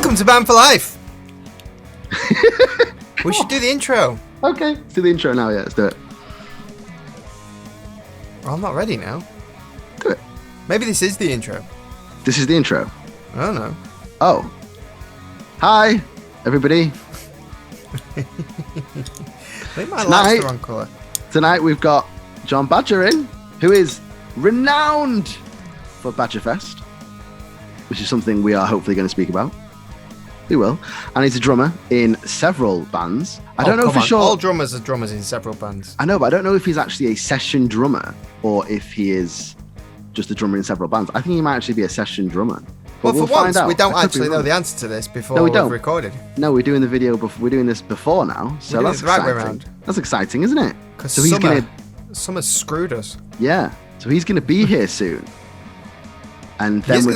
Welcome to Band for Life. We should do the intro. Okay, let's do the intro now. Yeah, let's do it. Well, I'm not ready now. Do it. Maybe this is the intro. This is the intro. I don't know. Oh. Hi, everybody. I think my light's the wrong colour. Tonight we've got John Badger in, who is renowned for Badgerfest, which is something we are hopefully going to speak about. We will. And he's a drummer in several bands. I don't know for sure. All drummers are drummers in several bands. I know, but I don't know if he's actually a session drummer or if he is just a drummer in several bands. I think he might actually be a session drummer. But well, for once, we don't actually know the answer to this before we've recorded. No, we're doing the video. We're doing this before now, so that's exciting. Right way around. That's exciting, isn't it? Because so Summer screwed us. Yeah, so he's gonna be here soon, and then we're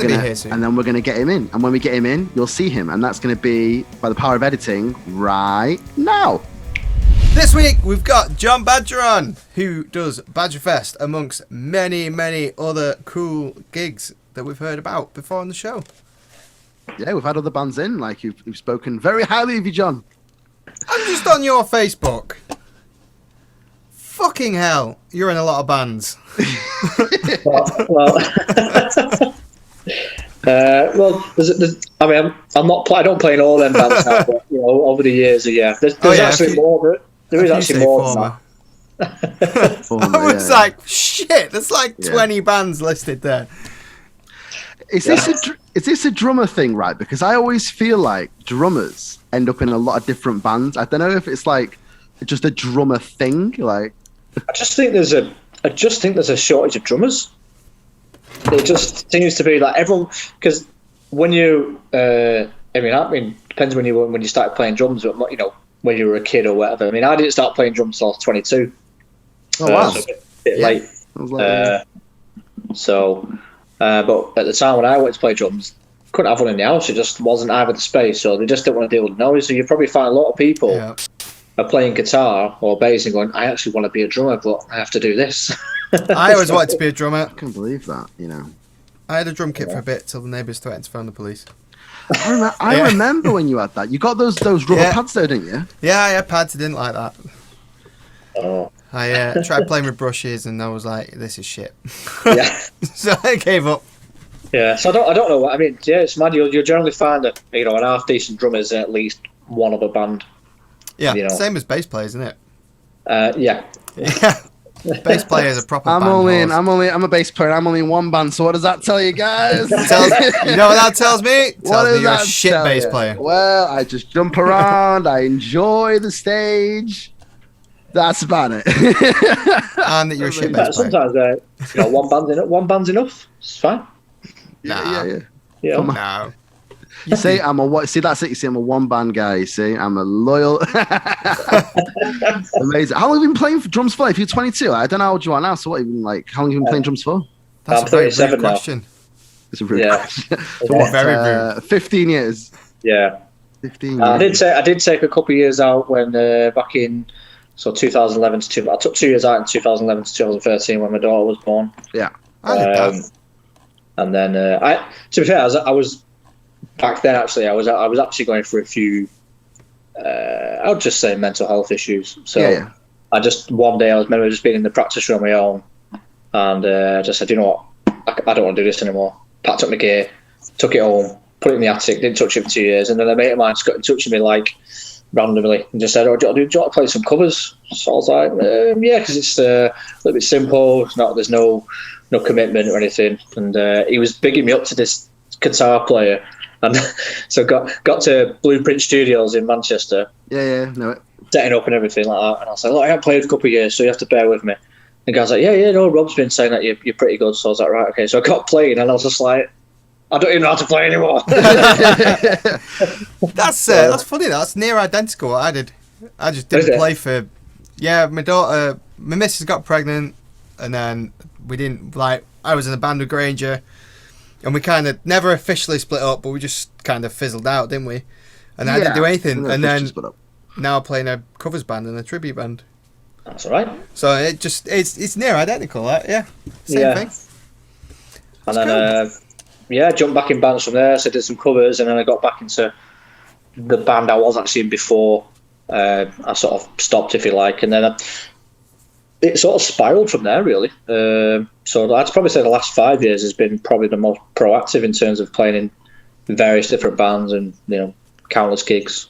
gonna get him in. And when we get him in, you'll see him, and that's gonna be by the power of editing right now. This week we've got John Badger on, who does Badgerfest amongst many, many other cool gigs that we've heard about before on the show. Yeah, we've had other bands in, like you've spoken very highly of you, John. I'm just on your Facebook. Fucking hell, you're in a lot of bands. I mean, I don't play in all them bands now, but you know, over the years, yeah. There's actually more. There is actually more than that. I was like, shit, there's like 20 bands listed there. Is this a drummer thing, right? Because I always feel like drummers end up in a lot of different bands. I don't know if it's like just a drummer thing. Like, I just think there's a shortage of drummers. It just seems to be like everyone, because when you, I mean, depends when you started playing drums, but you know, when you were a kid or whatever. I mean, I didn't start playing drums until I was 22. Oh wow! So a bit late. But at the time when I went to play drums, couldn't have one in the house. It just wasn't either the space, so they just didn't want to deal with the noise. So you probably find a lot of people are playing guitar or bass and going, I actually want to be a drummer, but I have to do this. I always wanted to be a drummer. I can't believe that, you know. I had a drum kit for a bit till the neighbours threatened to phone the police. I remember when you had that. You got those rubber pads though, didn't you? Yeah, I had pads. I didn't like that. Oh. I tried playing with brushes and I was like, this is shit. Yeah. So I gave up. Yeah, so I don't know what I mean. Yeah, it's mad. You'll generally find that, you know, an half decent drummer is in at least one other band. Yeah, you know. Same as bass players, isn't it? Yeah. Bass player is a proper I'm band a bass player. I'm only in one band. So what does that tell you guys? You know what that tells me? It tells me you're a shit bass player. Well, I just jump around. I enjoy the stage. That's about it. And that you're a shit bass player. Sometimes, you know, one band's enough. It's fine. Nah. Yeah. No. You see, that's it. You see, I'm a one band guy. You see, I'm a loyal. Amazing. How long have you been playing for drums for? If you're 22, I don't know how old you are now. So what? How long have you been playing drums for? That's a very rude question. It's a rude question. Very rude. 15 years. Yeah. 15 years. I did take a couple of years out when back in 2011 to I took 2 years out in 2011 to 2013 when my daughter was born. Yeah. And then to be fair, I was back then. Actually, I was actually going through a few. I would just say mental health issues. So I just one day I was maybe just being in the practice room on my own, and just said, you know what, I don't want to do this anymore. Packed up my gear, took it home, put it in the attic, didn't touch it for 2 years, and then a mate of mine just got in touch with me like randomly and just said, "Oh, do you want to play some covers?" So I was like, "Yeah," because it's a little bit simple. It's not, there's no commitment or anything. And he was bigging me up to this guitar player, and so got to Blueprint Studios in Manchester. Yeah, know it. Setting up and everything like that. And I was like, "Look, I haven't played for a couple of years, so you have to bear with me." The guy's like, "Yeah, no, Rob's been saying that you're pretty good." So I was like, "Right, okay." So I got playing, and I was just like, I don't even know how to play anymore. That's funny. That's near identical what I did. I just didn't play for. Yeah, my missus got pregnant, and then we didn't I was in a band with Granger, and we kind of never officially split up, but we just kind of fizzled out, didn't we? And I didn't do anything, and then now I'm playing a covers band and a tribute band. That's all right. So it's near identical. Yeah, same thing. And then jumped back in bands from there. So I did some covers, and then I got back into the band I was actually in before. I sort of stopped, if you like, and then it sort of spiraled from there, really. So I'd probably say the last 5 years has been probably the most proactive in terms of playing in various different bands and countless gigs.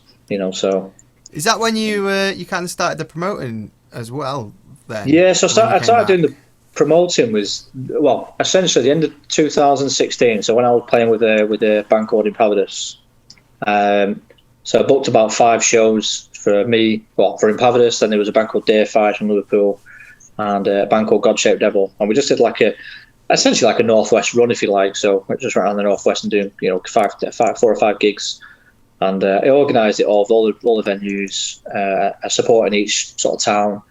So is that when you kind of started the promoting as well? Then yeah, so I started doing the promoting was essentially the end of 2016. So when I was playing with a band called Impavidus, so I booked about 5 shows for me, for Impavidus. Then there was a band called Deerfire from Liverpool, and a band called God Shaped Devil, and we just did essentially like a northwest run, if you like. So we just went around the northwest and doing 4 or 5 gigs, and I organised it all with all the venues, supporting each sort of town,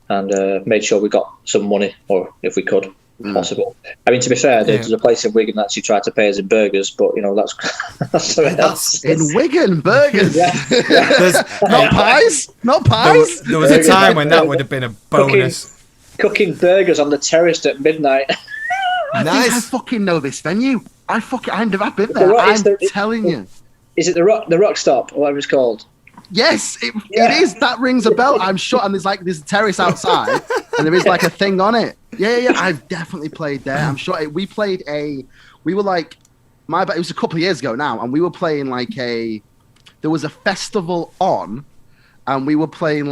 and made sure we got some money, or if we could, possible. I mean, to be fair, there's a place in Wigan that actually tried to pay us in burgers, but that's something else. In Wigan, burgers. Yeah. Not pies. Not pies. There was a time when that would have been a bonus. Cooking burgers on the terrace at midnight. Nice. I fucking know this venue. I've been there. I'm telling you. Is it the Rock Stop, or whatever it's called? Yes, it is. That rings a bell. I'm sure. And there's a terrace outside, and there is like a thing on it. Yeah. I've definitely played there. I'm sure we played it was a couple of years ago now, and we were playing there was a festival on, and we were playing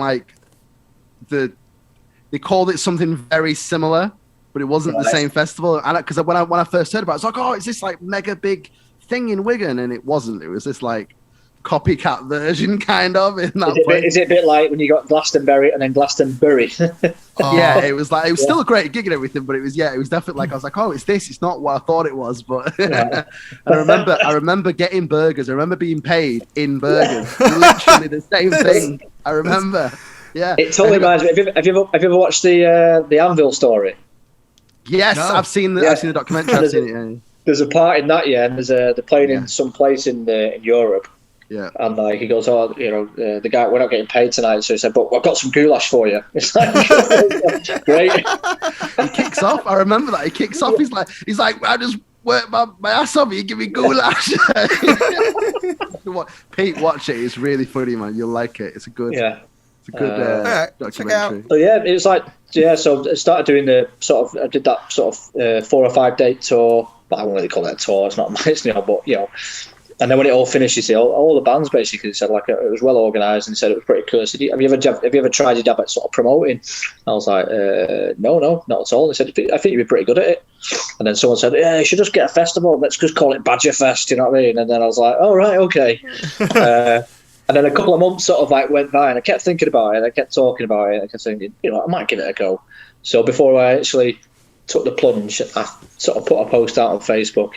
they called it something very similar, but it wasn't the same festival. And because when I first heard about it, I was like, oh, is this mega big thing in Wigan? And it wasn't. It was this copycat version kind of in that place. Is it a bit like when you got Glastonbury and then Glastonbury? Yeah, it was still a great gig and everything, but it was definitely I was like, oh, it's not what I thought it was. But I remember getting burgers. I remember being paid in burgers. Literally the same thing. I remember. Yeah, it totally reminds me. Have you ever watched the Anvil story? Yes, no. I've seen the documentary. I've seen it. Yeah. There's a part in that, and they're playing in some place in Europe. Yeah, and he goes, the guy, we're not getting paid tonight, so he said, but I've got some goulash for you. It's like, great. He kicks off. I remember that. He kicks off. He's like, I just work my ass off. You give me goulash. Pete, watch it. It's really funny, man. You'll like it. It's a good. Yeah. It's a good documentary. So it was so I started doing I did that 4 or 5 date tour, but I won't really call that a tour. It's not mine, but and then when it all finished, all the bands basically said it was well organised, and said it was pretty cool. I said, have you ever tried your dab at sort of promoting? I was like, no, not at all. They said, I think you'd be pretty good at it. And then someone said, yeah, you should just get a festival. Let's just call it Badgerfest. You know what I mean? And then I was like, oh right, okay. And then a couple of months sort of went by, and I kept thinking about it. I kept talking about it. I kept thinking, I might give it a go. So before I actually took the plunge, I sort of put a post out on Facebook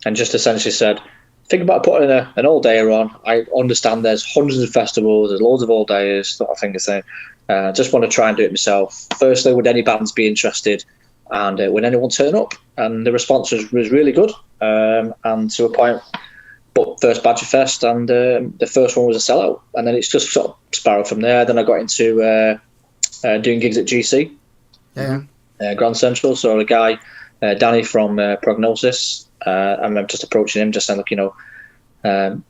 and just essentially said, think about putting an all-dayer on. I understand there's hundreds of festivals, there's loads of all-dayers, sort of thing. Just want to try and do it myself. Firstly, would any bands be interested? And would anyone turn up? And the response was really good. And to a point, but first Badgerfest, and the first one was a sellout. And then it's just sort of spiraled from there. Then I got into doing gigs at GC, Grand Central. So a guy, Danny from Prognosis, I remember just approaching him, just saying, look, do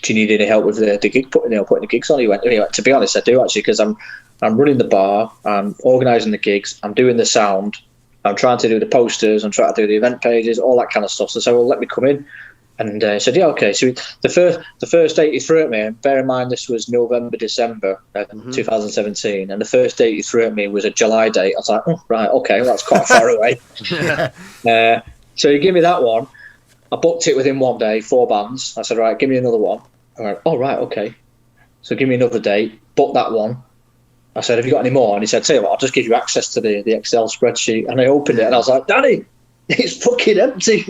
you need any help with the gig, putting the gigs on? He went, to be honest, I do actually, because I'm running the bar, I'm organising the gigs, I'm doing the sound, I'm trying to do the posters, I'm trying to do the event pages, all that kind of stuff. So I said, well, let me come in. And he said, yeah, okay. So the first date he threw at me, and bear in mind this was November, December 2017, and the first date he threw at me was a July date. I was like, oh, right, okay, well, that's quite far away. So he gave me that one. I booked it within 1 day, 4 bands. I said, right, give me another one. I went, oh, right, okay. So give me another date, book that one. I said, have you got any more? And he said, tell you what, I'll just give you access to the Excel spreadsheet. And I opened it, and I was like, Danny, it's fucking empty.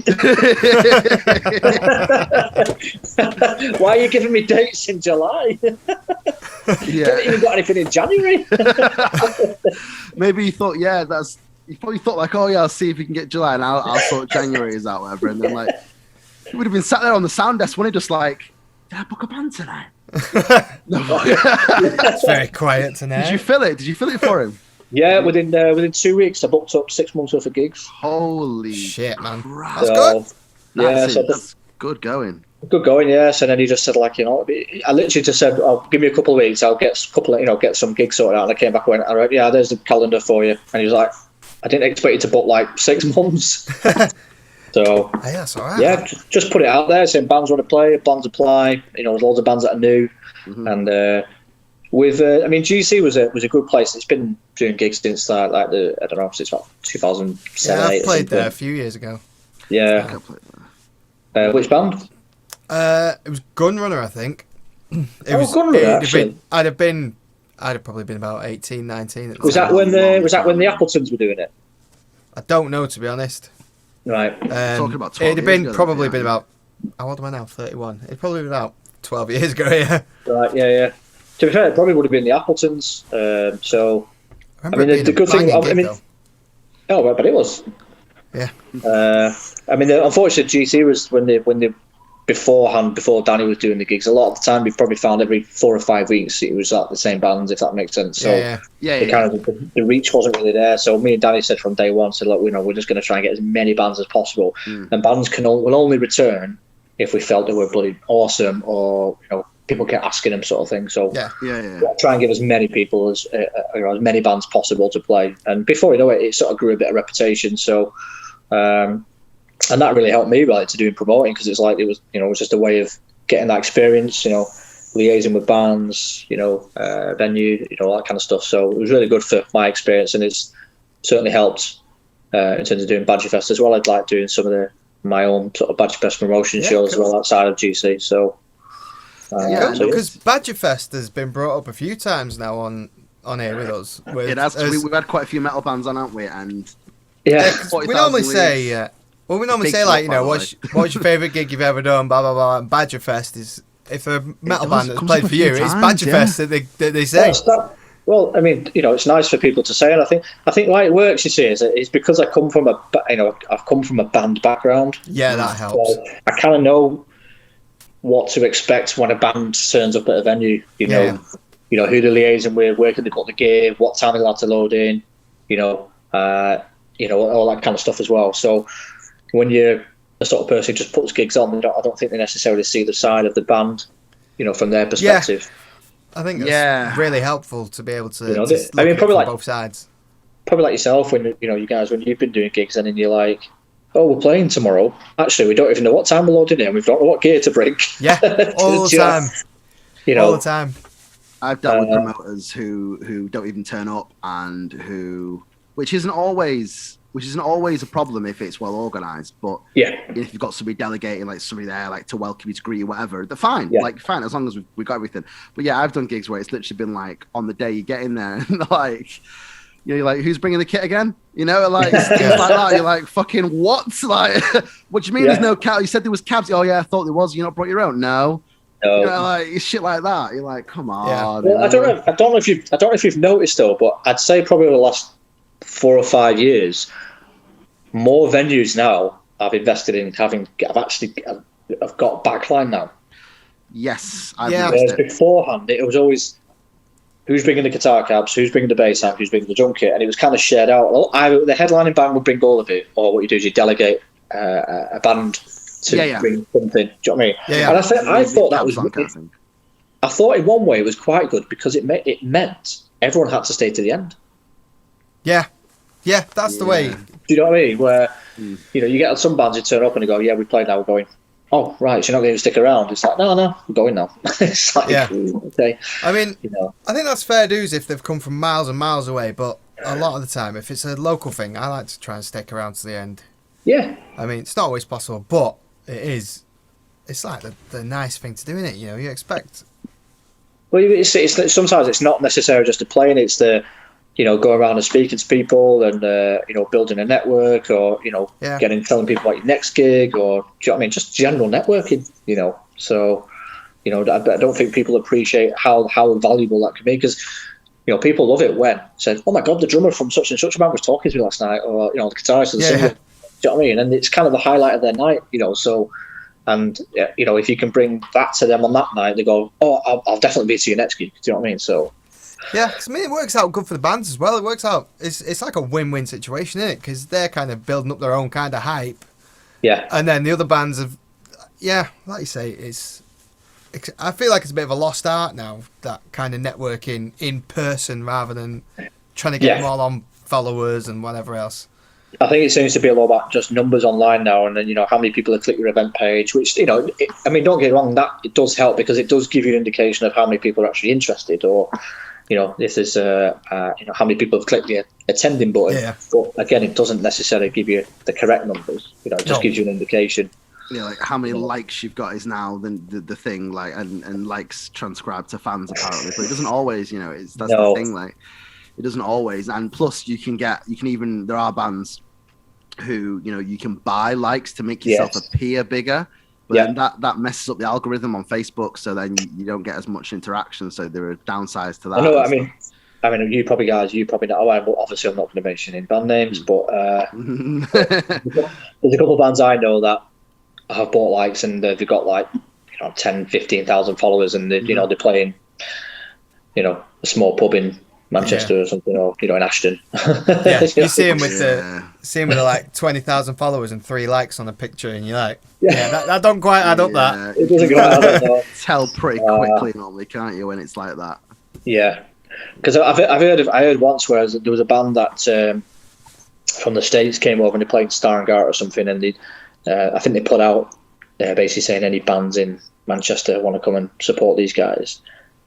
Why are you giving me dates in July? You haven't even got anything in January. Maybe you thought, you probably thought I'll see if we can get July, and I'll sort January's out, whatever. And then he would have been sat there on the sound desk, wouldn't he? Just did I book a band tonight? No. It's very quiet tonight. Did you fill it for him? Yeah, within 2 weeks, I booked up 6 months worth of gigs. Holy shit, man! Crap. That's good. That's good going. Good going, yes. And then he just said, like, I literally just said, "Oh, give me a couple of weeks. I'll get get some gigs sorted out." And I came back and went, "All right, yeah, there's the calendar for you." And he was like, "I didn't expect you to book like 6 months." So hey, that's all right. Yeah, just put it out there, saying bands want to play, bands apply. There's loads of bands that are new, and GC was a good place. It's been doing gigs since like the I don't know, since about 2007. Yeah, I played there a few years ago. Yeah. Which band? It was Gunrunner, I think. Gunrunner. Actually, I'd have probably been about 18, 19. Was that when the Appletons were doing it? I don't know, to be honest. Right. Talking about 12 it'd have been years ago, probably been about. How old am I now? 31. It'd probably been about 12 years ago. Yeah. Right. Yeah. To be fair, it probably would have been the Appletons. The good thing. But it was. Yeah. Unfortunately, GC was when they before Danny was doing the gigs. A lot of the time, we probably found every 4 or 5 weeks it was like the same bands, if that makes sense. So the reach wasn't really there. So me and Danny said from day one, look, we're just going to try and get as many bands as possible, and bands will only return if we felt they were bloody awesome, or people kept asking them, sort of thing. So try and give as many people as many bands possible to play. And before you know it, it sort of grew a bit of reputation. So. And that really helped me to doing promoting, because it's like it was just a way of getting that experience, liaising with bands, venue, all that kind of stuff. So it was really good for my experience, and it's certainly helped in terms of doing Badgerfest as well. I'd like doing some of my own sort of Badgerfest promotion shows as well outside of GC. So because Badgerfest has been brought up a few times now on here with us. It has. We've had quite a few metal bands on, haven't we? And we normally say. We normally say, like, what's your favourite gig you've ever done, blah, blah, blah. And Badgerfest is, if a metal band that's played for you, it's Badgerfest that they say. Well, it's nice for people to say, and I think why it works, you see, is because I've come from a band background. Yeah, that helps. So I kind of know what to expect when a band turns up at a venue. Who they're liaising with, where can they put the gear, what time they're allowed to load in, all that kind of stuff as well. So when you're the sort of person who just puts gigs on, I don't think they necessarily see the side of the band, from their perspective. I think that's really helpful to be able to. Probably like both sides. Probably like yourself, when you guys, when you've been doing gigs, and then you're like, "Oh, we're playing tomorrow. Actually, we don't even know what time we're loading in. We don't know what gear to bring." Yeah, all the time. All the time. I've dealt with promoters who don't even turn up, and which isn't always a problem if it's well organised, but if you've got somebody delegating, like somebody there, like to welcome you, to greet you, whatever, they're fine. Fine, as long as we've got everything. But I've done gigs where it's literally been like on the day you get in there, and like, you're like, who's bringing the kit again? Like things like that. You're like, fucking what? Like, what do you mean there's no cab? You said there was cabs. Oh yeah, I thought there was. You not brought your own? No. Like shit like that. You're like, come on. Yeah. Well, I don't know if you've noticed though, but I'd say probably over the last 4 or 5 years, more venues now I've invested in I've got backline now. Yes, Whereas beforehand it was always who's bringing the guitar cabs, who's bringing the bass amp, who's bringing the drum kit, and it was kind of shared out. The headlining band would bring all of it, or what you do is you delegate a band to bring something. Do you know what I mean? Yeah. And I thought that was. I thought in one way it was quite good, because it meant everyone had to stay to the end. Yeah, that's the way. Do you know what I mean? Where you get some bands who turn up and they go, "Yeah, we played now, we're going." Oh, right, so you're not going to stick around. It's like, no, we're going now. It's like, okay. I mean, I think that's fair dues if they've come from miles and miles away, but a lot of the time, if it's a local thing, I like to try and stick around to the end. Yeah. I mean, it's not always possible, but it is. It's like the nice thing to do, isn't it? You expect. Well, it's sometimes it's not necessarily just the playing, it's the, go around and speaking to people and, building a network, or, telling people about your next gig, or, do you know what I mean? Just general networking, So, I don't think people appreciate how valuable that can be, because, people love it when said, "Oh my God, the drummer from such and such a band was talking to me last night," or, the guitarist of the singer. Do you know what I mean? And it's kind of the highlight of their night, so, and, if you can bring that to them on that night, they go, "Oh, I'll definitely be to your next gig." Do you know what I mean? So, yeah, because it works out good for the bands as well. It works out. It's like a win-win situation, isn't it? Because they're kind of building up their own kind of hype, Yeah. And then the other bands have, like you say, I feel like it's a bit of a lost art now, that kind of networking in person rather than trying to get them all on followers and whatever else. I think it seems to be a lot about just numbers online now, and then, you know, how many people have clicked your event page, which, you know, I mean, don't get me wrong, that it does help because it does give you an indication of how many people are actually interested, or, you know, if there's you know, how many people have clicked the attending button. Yeah. But again, it doesn't necessarily give you the correct numbers. You know, it just gives you an indication. Yeah, like how many likes you've got is now the thing, like, and likes transcribe to fans apparently, but it doesn't always, you know, that's the thing, like. It doesn't always, and plus you can even, there are bands who, you know, you can buy likes to make yourself appear bigger, but then that messes up the algorithm on Facebook, so then you don't get as much interaction, so there are downsides to that. I mean, you probably know, obviously I'm not going to mention any band names, but there's a couple of bands I know that have bought likes, and they've got like, you know, 10, 15,000 followers, and you know, they're playing, you know, a small pub in Manchester or something, or, you know, in Ashton. Yeah, you see him with the like 20,000 followers and 3 likes on a picture, and you're like, that don't quite add up. That it doesn't quite add up. Tell pretty quickly normally, can't you, when it's like that? Yeah, because I heard once where there was a band that from the States came over and they played Starngard or something, and they I think they put out basically saying any bands in Manchester want to come and support these guys,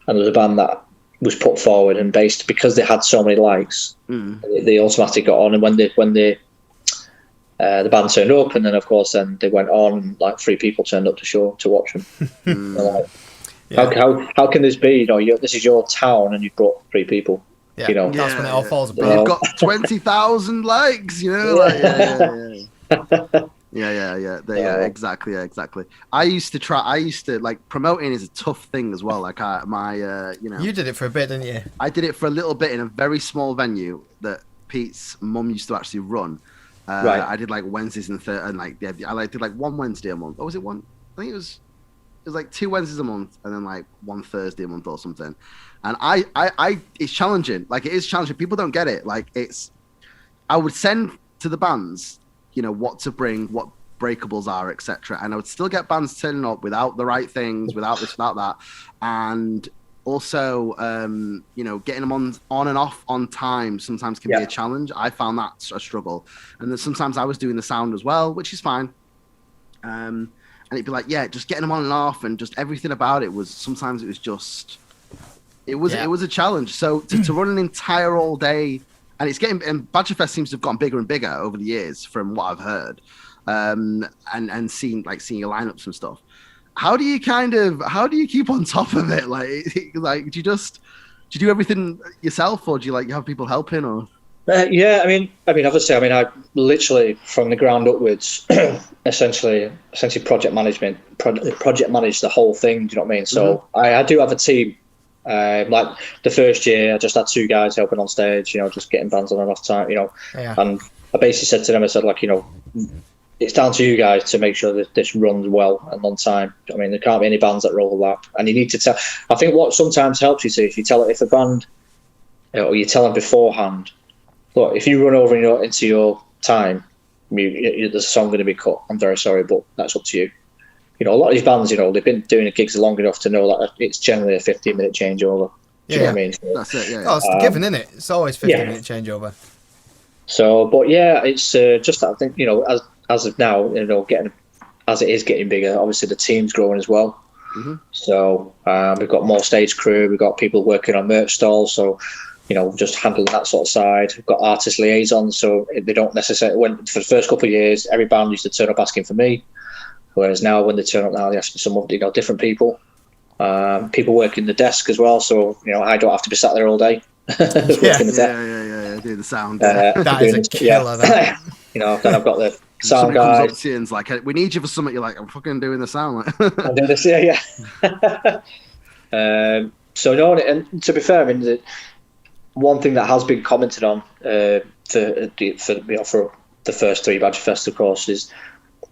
and there was a band that was put forward, and because they had so many likes, they automatically got on. And when the band turned up, and then of course then they went on, and like 3 people turned up to watch them. Like, how can this be? You know, this is your town, and you brought 3 people. Yeah, you know, that's when it all falls apart. You've got 20,000 likes. You know, like, yeah, exactly. I used to like, promoting is a tough thing as well. Like you know, you did it for a bit, didn't you? I did it for a little bit in a very small venue that Pete's mum used to actually run. Right. I did like Wednesdays and like I did like 1 Wednesday a month. Or was it one? I think it was like 2 Wednesdays a month, and then like 1 Thursday a month or something. And it's challenging. Like, it is challenging. People don't get it. Like, I would send to the bands, you know, what to bring, what breakables are, etc. And I would still get bands turning up without the right things, without this, without that. And also, you know, getting them on and off on time sometimes can be a challenge. I found that a struggle. And then sometimes I was doing the sound as well, which is fine. And it'd be like, just getting them on and off, and just everything about it was, sometimes it was just, it was a challenge. So to run an entire all day, and Badgerfest seems to have gotten bigger and bigger over the years from what I've heard, and seeing your lineups and stuff. How do you keep on top of it? Like, do you do everything yourself, or do you have people helping, or? I mean, obviously, I literally from the ground upwards, essentially project manage the whole thing. Do you know what I mean? So I do have a team. Like the first year, I just had 2 guys helping on stage, you know, just getting bands on and off time, you know. Yeah. And I basically said to them, I said, like, you know, it's down to you guys to make sure that this runs well and on time. I mean, there can't be any bands that overlap, and you need to tell. I think what sometimes helps you if you tell it, if a band, you know, or you tell them beforehand, look, if you run over into your time, there's a song going to be cut. I'm very sorry, but that's up to you. You know, a lot of these bands, you know, they've been doing the gigs long enough to know that it's generally a 15-minute changeover. Do you know what I mean? That's it, yeah. Oh, it's given, isn't it? It's always 15-minute changeover. So, but it's just, I think, you know, as of now, you know, as it is getting bigger, obviously the team's growing as well. So we've got more stage crew, we've got people working on merch stalls, so, you know, just handling that sort of side. We've got artist liaisons, so they don't necessarily, for the first couple of years, every band used to turn up asking for me. Whereas now, when they turn up now, they're asking some, you know, different people. People working the desk as well, so, you know, I don't have to be sat there all day. Do the sound. That is a killer. That. You know, then I've got the sound guy. Comes up to you and's like, we need you for something. You're like, I'm fucking doing the sound. I'm doing this, so no, and to be fair, I mean, one thing that has been commented on for the first 3 Badgerfest, of course, is.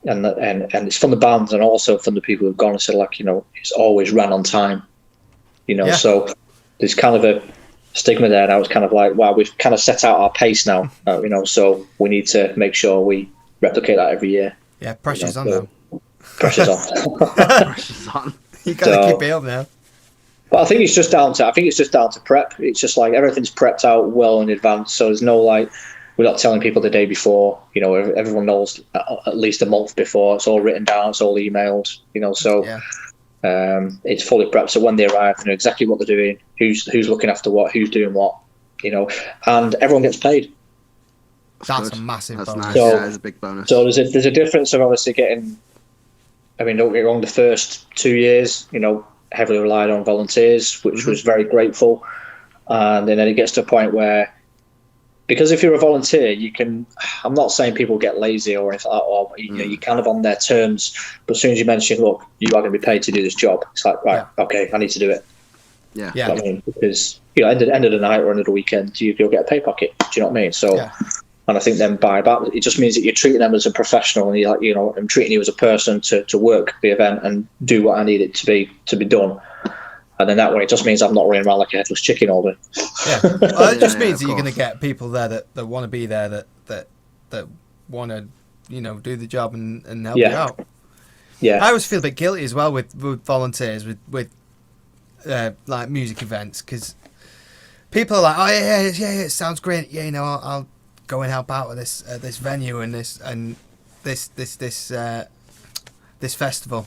And it's from the bands and also from the people who've gone and said, like, you know, it's always ran on time, you know. So there's kind of a stigma there now. It's kind of like, wow, we've kind of set out our pace now, you know, so we need to make sure we replicate that every year. Yeah, pressure's on so now. Pressure's on. Pressure's on. You got to keep it up now. But I think it's just down to prep. It's just like everything's prepped out well in advance. So there's no like, we're not telling people the day before. You know, everyone knows at least a month before. It's all written down. It's all emailed. You know, so it's fully prepped. So when they arrive, they know exactly what they're doing, who's looking after what, who's doing what. You know, and everyone gets paid. That's a massive bonus. Nice. So, yeah, it's a big bonus. So there's a difference of obviously getting. I mean, don't get me wrong. The first 2 years, you know, heavily relied on volunteers, which was very grateful. And then it gets to a point where, because if you're a volunteer, you can. I'm not saying people get lazy or anything like that, or you know, you're kind of on their terms. But as soon as you mention, look, you are going to be paid to do this job, it's like, right, okay, I need to do it. Yeah. You know what I mean, because you know, end of the night or end of the weekend, you'll get a pay packet. Do you know what I mean? So. Yeah. And I think then by that, it just means that you're treating them as a professional, and you're like, you know, I'm treating you as a person to work the event and do what I need it to be done. And then that way, it just means I'm not running around like a headless chicken all day. Yeah, well, it just means that you're going to get people there that want to be there, that want to, you know, do the job and help you out. Yeah, I always feel a bit guilty as well with volunteers with like music events, because people are like, oh yeah, it sounds great. Yeah, you know, I'll go and help out with this venue and this festival.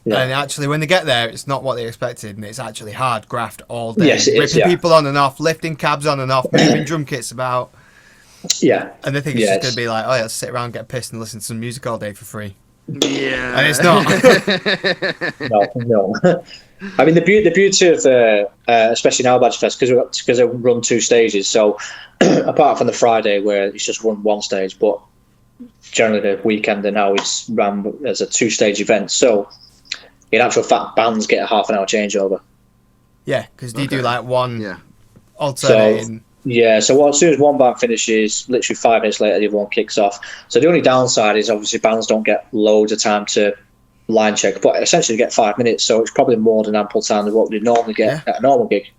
Yeah. And actually, when they get there, it's not what they expected, and it's actually hard graft all day. Yes, it is, ripping people on and off, lifting cabs on and off, moving drum kits about. Yeah. And they think it's just going to be like, oh yeah, let's sit around, get pissed, and listen to some music all day for free. Yeah. And it's not. No. I mean, the beauty of especially now Badgerfest, because they run 2 stages. So apart from the Friday where it's just run 1 stage, but generally the weekend now it's run as a 2-stage event. So in actual fact, bands get a half an hour changeover. Yeah, because you do like one So alternating. so as soon as one band finishes, literally 5 minutes later, the other one kicks off. So the only downside is obviously bands don't get loads of time to line check, but essentially get 5 minutes. So it's probably more than ample time than what we normally get at a normal gig.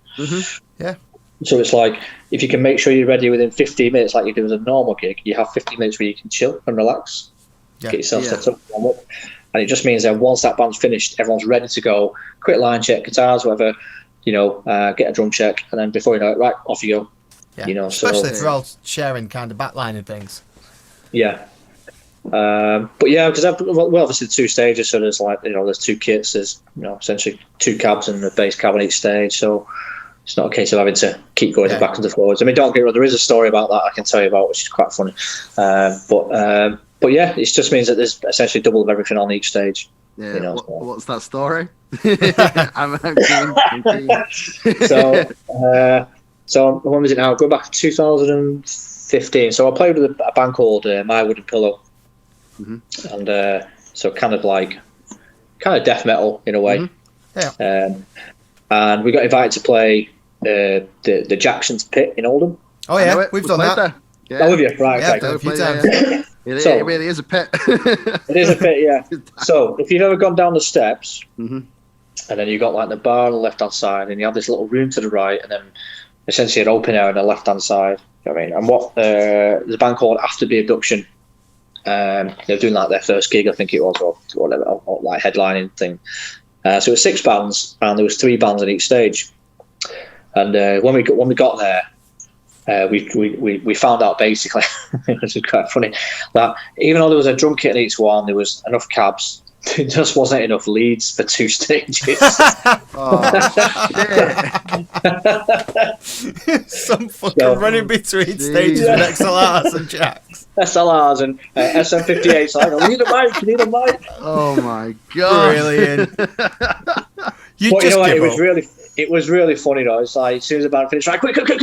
Yeah. So it's like, if you can make sure you're ready within 15 minutes, like you do as a normal gig, you have 15 minutes where you can chill and relax, get yourself set up, warm up. And it just means that once that band's finished, everyone's ready to go. Quick line check, guitars, whatever, you know, get a drum check, and then before you know it, right, off you go. Yeah. You know, especially if we're all sharing kind of backlining things. Yeah. But yeah, because well, obviously the 2 stages, so there's like, you know, there's 2 kits, there's, you know, essentially 2 cabs and a bass cab on each stage, so it's not a case of having to keep going back and forwards. I mean, don't get me wrong, there is a story about that I can tell you about, which is quite funny. But yeah, it just means that there's essentially double of everything on each stage. Yeah. You know, what's that story? I'm keen. So when was it now? Going back to 2015. So I played with a band called My Wooden Pillow, and so kind of death metal in a way. And we got invited to play the Jackson's Pit in Oldham. Oh yeah, we've done that. There. Yeah. Oh, have you? Right, yeah, okay. A few times. It really is a pit. It is a pit, yeah. So if you've ever gone down the steps, and then you got like the bar on the left hand side, and you have this little room to the right, and then essentially an open air on the left hand side. You know what I mean? And what there's a band called After the Abduction. They were doing like their first gig, I think it was, or whatever, or like headlining thing. So it was 6 bands, and there was 3 bands on each stage. And when we got there, we found out basically, which is quite funny, that even though there was a drum kit in each one, there was enough cabs. There just wasn't enough leads for 2 stages. Some fucking running between stages with XLRs and jacks. SLRs and SM58s. Like, I need a mic. Oh my god! Brilliant. But you know what? It was really funny though. It's like as soon as the band finished, right, quick. Because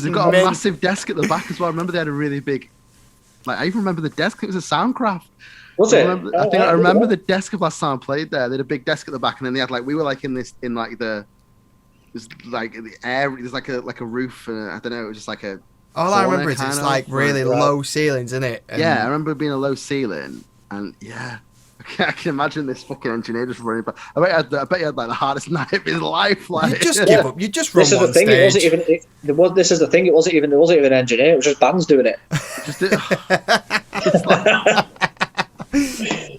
they've got a massive desk at the back as well. I remember they had a really big. Like I even remember the desk. It was a Soundcraft. Was it? I remember the desk of last time I played there. They had a big desk at the back, and then they had we were like in the air. There's like a roof. I don't know. It was just like a. All I remember is it's like really low ceilings, isn't it? And I remember it being a low ceiling, and I can imagine this fucking engineer just running back. I bet he had like the hardest night of his life. Like, you just give up. You just run one stage. This is the thing. It wasn't even an engineer. It was just bands doing it.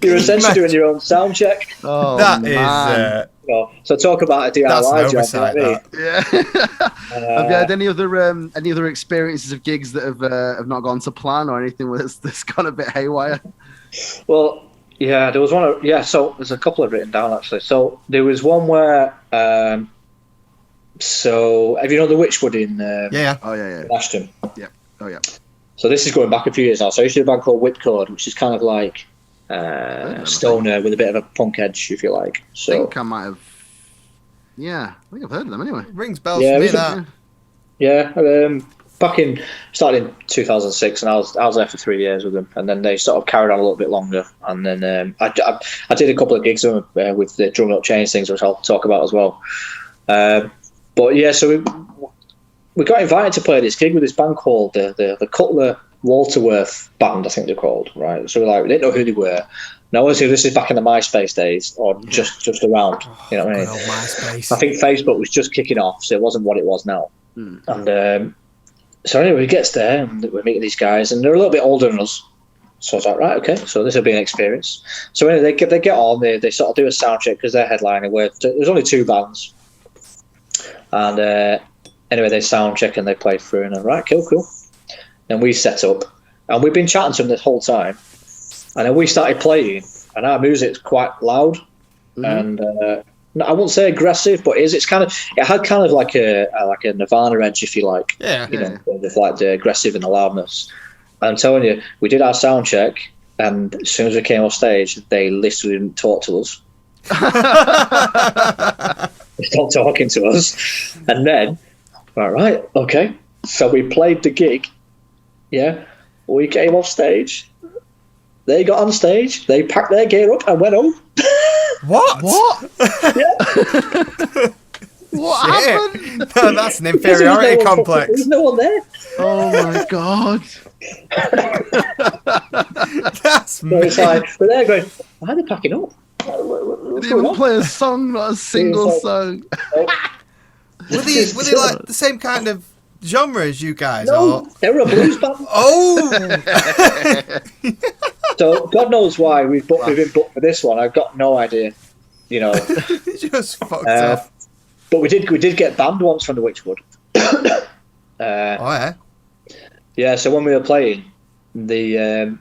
You're essentially doing your own sound check. Oh, That man. is. So talk about a DIY That's an job. oversight, You know what I mean? Yeah. Have you had any other experiences of gigs that have not gone to plan or anything that's gone a bit haywire? Well, yeah, there was one. So there's a couple I've written down actually. So there was one where. So have you know the Witchwood in? Yeah. Oh yeah. In Ashton. Yeah. Oh yeah. So this is going back a few years now. So I used to do a band called Whipcord, which is kind of like stoner with a bit of a punk edge, if you like. So I think I might have. Yeah, I think I've heard of them anyway. Rings bells for me, that. Yeah, started in 2006, and I was there for 3 years with them, and then they sort of carried on a little bit longer, and then I did a couple of gigs with them, with the Drum Up Change things, which I'll talk about as well. But yeah, so we got invited to play this gig with this band called the Cutler Walterworth Band, I think they're called, right? So we didn't know who they were. Now, obviously, this is back in the MySpace days, or just around. You know what I mean? MySpace. I think Facebook was just kicking off, so it wasn't what it was now. And so anyway, he gets there, and we're meeting these guys, and they're a little bit older than us. So I was like, right, okay, so this will be an experience. So anyway, they get on, they sort of do a sound check because they're headlining. There's only 2 bands, and anyway, they sound check and they play through, and I'm right, cool. And we set up, and we've been chatting to them this whole time, and then we started playing, and our music's quite loud, and I wouldn't say aggressive, but it had kind of like a Nirvana edge, if you like. Yeah. With like the aggressive and the loudness. And I'm telling you, we did our sound check, and as soon as we came off stage, they literally didn't talk to us. They stopped talking to us, and then, right, okay. So we played the gig. Yeah, we came off stage. They got on stage. They packed their gear up and went home. What? Yeah. What happened? No, that's an inferiority complex. There's no one there. Oh my god. That's So it's like, but they're going, why are they packing up? Didn't even play a song, not a single song. Were they like the same kind of genre as you guys? No, or? they were a blues band. Oh! So God knows why we've been booked for this one. I've got no idea. You know, Just fucked off. but we did get banned once from the Witchwood. Oh yeah. Yeah. So when we were playing, because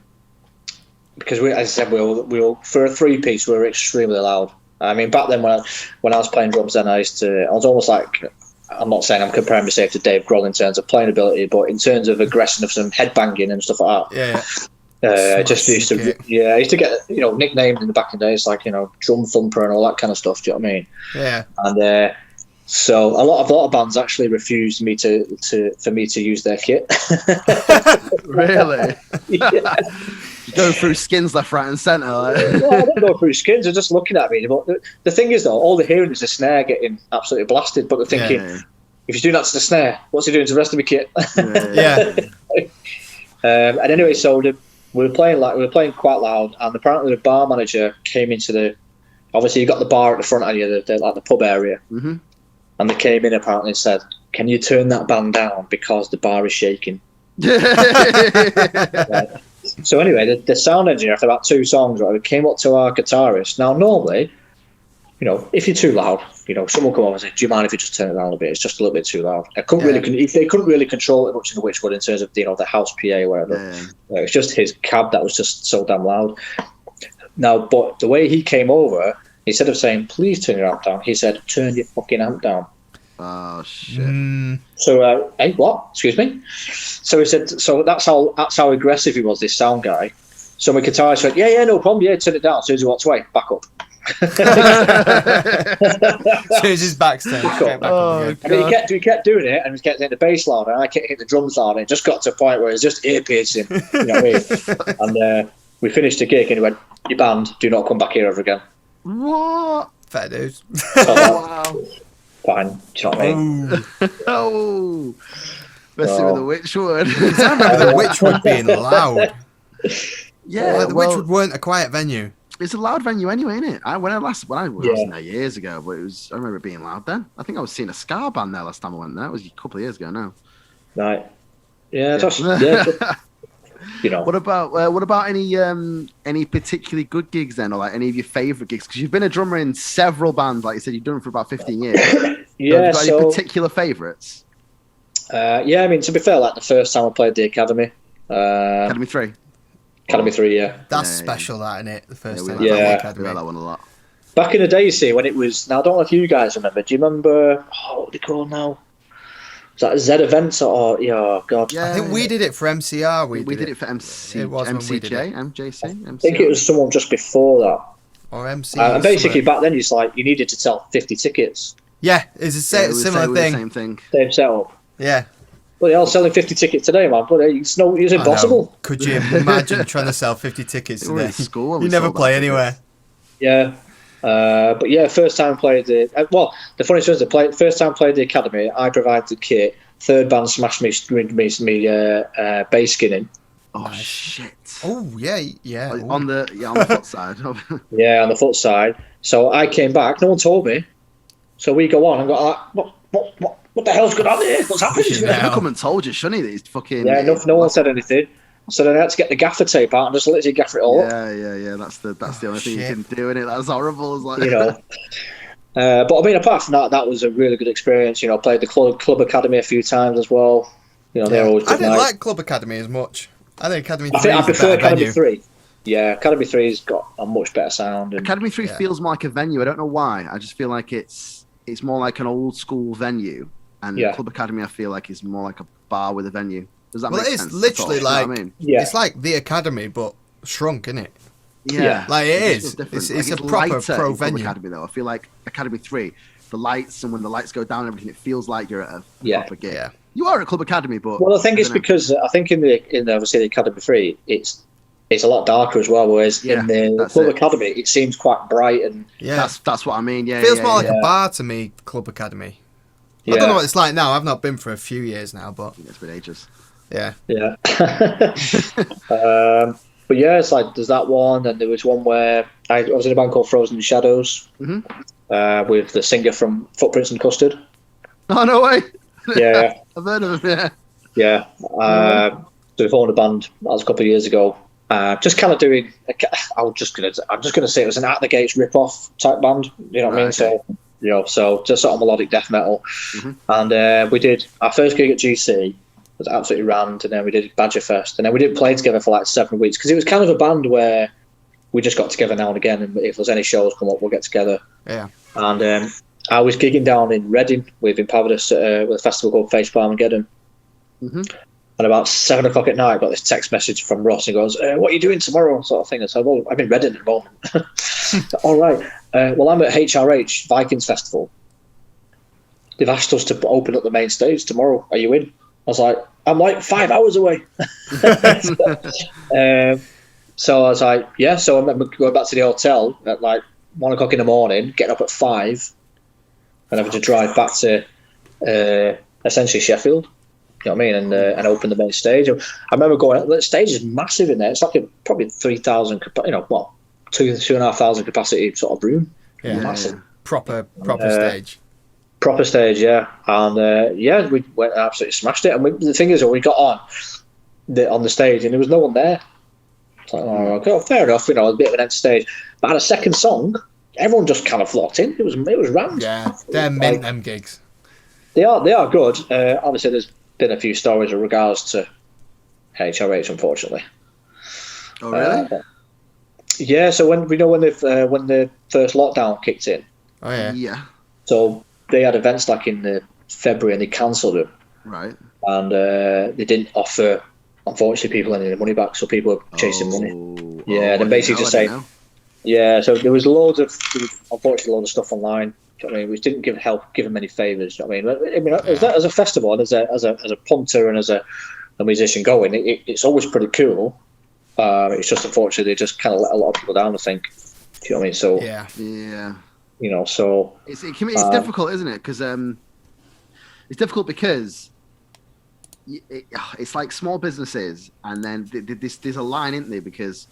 as I said, we were for a 3-piece, we were extremely loud. I mean, back then when I was playing drums, then I was almost like, I'm not saying I'm comparing myself to Dave Grohl in terms of playing ability, but in terms of aggressiveness and headbanging and stuff like that. Yeah. I used to get nicknamed in the back in the days, like drum thumper and all that kind of stuff. Do you know what I mean? Yeah. And so a lot of bands actually refused for me to use their kit. Really? Yeah. Go through skins left, right, and centre. Like. No, I don't go through skins. They're just looking at me. But the thing is, though, all they're hearing is the snare getting absolutely blasted. But they're thinking, if he's doing that to the snare, what's he doing to the rest of the kit? Yeah. And anyway, so we were playing quite loud, and apparently the bar manager came into obviously you got the bar at the front of you, like the pub area, and they came in apparently and said, "Can you turn that band down because the bar is shaking?" Right. So anyway, the sound engineer, after about 2 songs, right, came up to our guitarist. Now normally, if you're too loud, someone will come over and say, "Do you mind if you just turn it down a bit? It's just a little bit too loud." They couldn't really control it much in the Witchwood in terms of the house PA or whatever. It was just his cab that was just so damn loud. Now, but the way he came over, instead of saying, "Please turn your amp down," he said, "Turn your fucking amp down." Oh shit! So, hey, what? Excuse me. So he said, so that's how aggressive he was, this sound guy. So my guitarist went, yeah, no problem, yeah, turn it down. As soon as he walks away, back up. As soon as his back's turned, back up again. I mean, he kept doing it, and he kept hitting the bass louder, and I kept hitting the drums louder, and it just got to a point where it was just ear piercing. You know what I mean? And we finished the gig, and he went, "Your band, do not come back here ever again." What? Fair dues. Wow. Fine, do you know what I mean? Oh, messing with the Witchwood. I remember the Witchwood being loud. Yeah, like the Witchwood weren't a quiet venue. It's a loud venue anyway, isn't it? When I was in there years ago, but I remember it being loud then. I think I was seeing a ska band there last time I went there. It was a couple of years ago now. Right. Yeah, What about any particularly good gigs then, or like any of your favourite gigs? Because you've been a drummer in several bands, like you said, you've done it for about 15 years. Yeah. Have you got any particular favourites? Yeah, I mean, to be fair, like the first time I played the Academy. Academy 3. Academy 3, yeah. That's special, that, isn't it? The first time. We like Academy. that one a lot. Back in the day, you see, when it was... Now, I don't know if you guys remember. Do you remember... what are they called now? Was that Z Events or... Oh, God. Yeah, I think we did it for MCR. We did it for MCJ, MJC. I think it was someone just before that. Or MC. And basically, back then, it's like you needed to sell 50 tickets. Yeah, it's a similar thing. Same thing. Same setup. Yeah. But they're all selling 50 tickets today, man. But it's impossible. Could you imagine trying to sell 50 tickets today? School you never play anywhere. Yeah. But yeah, first time played the... well, the funny thing is, first time played the Academy, I provided the kit. Third band smashed me bass skinning. Oh, shit. Oh, yeah. On the foot side. Yeah, on the foot side. So I came back. No one told me. So we go on and go like, what the hell's going on here? What's happening? He should have come and told you, shouldn't he? That he's fucking... Yeah, no one said anything. So then I had to get the gaffer tape out and just literally gaffer it all up. Yeah. That's the only thing you can do in it. That's horrible. It's like... But I mean, apart from that, that was a really good experience. Played the Club Academy a few times as well. They're always good. I didn't like Club Academy as much. I think Academy 3 I prefer Academy venue. 3. Yeah, Academy 3's got a much better sound. Academy 3 feels more like a venue. I don't know why. I just feel like it's more like an old school venue. And Club Academy, I feel like, is more like a bar with a venue. Does that make sense? Well, it's literally like... I mean? It's like the Academy, but shrunk, isn't it? Yeah. Like, it is. It's a proper pro venue. Academy, though. I feel like Academy 3, the lights, and when the lights go down and everything, it feels like you're at a proper gig. Yeah. You are at Club Academy, but... Well, I think it's because I think in obviously the Academy 3, it's a lot darker as well, whereas in the Club Academy, it seems quite bright and... Yeah. That's what I mean, yeah. Feels more like a bar to me, Club Academy. I don't know what it's like now. I've not been for a few years now, but... It's been ages. Yeah. Yeah. But yeah, it's like there's that one, and there was one where I was in a band called Frozen Shadows with the singer from Footprints and Custard. Oh, no way. Yeah. I've heard of him, Yeah. So we formed a band, that was a couple of years ago. Just kind of doing, I'm just gonna say it was an At the Gates rip-off type band, you know what I mean? Okay. So just sort of melodic death metal. And we did our first gig at GC. Was absolutely rammed, and then we did Badgerfest, and then we didn't play together for like 7 weeks because it was kind of a band where we just got together now and again, and if there's any shows come up, we'll get together. Yeah. And I was gigging down in Reading with Impoverished with a festival called Face Armageddon. And about 7 o'clock at night, I got this text message from Ross. He goes, "What are you doing tomorrow?" Sort of thing. I said, "Well, I'm in Reading at the moment." All right. Well, I'm at HRH Vikings Festival. They've asked us to open up the main stage tomorrow. Are you in? I was like, I'm like 5 hours away. So I was like, yeah. So I remember going back to the hotel at like 1 o'clock in the morning, getting up at 5, and having to drive back to essentially Sheffield. You know what I mean? And open the main stage. I remember going. The stage is massive in there. It's like probably 3,000. 2,500 capacity sort of room. Yeah. Massive. Proper stage. Proper stage, yeah. And we went and absolutely smashed it. And the thing is, we got on the stage and there was no one there. It's like, okay, fair enough, a bit of an empty stage. But at a second song, everyone just kind of flocked in. It was rammed. Yeah, they're mint, them gigs. They are good. Obviously, there's been a few stories with regards to HRH, unfortunately. Oh, really? Yeah, so when the first lockdown kicked in. Oh, yeah. Yeah. So they had events like in February and they cancelled them. Right. And they didn't offer, unfortunately, people any money back, so people were chasing money. Yeah, and basically just saying, so there was unfortunately loads of stuff online. You know what I mean, which didn't give them any favours. You know what I mean, as a festival and as a punter and as a musician going, it's always pretty cool. It's just unfortunately they just kind of let a lot of people down, I think. Do you know what I mean? So yeah. So it's difficult, isn't it? Because it's difficult because it's like small businesses, and then there's a line, isn't there? Because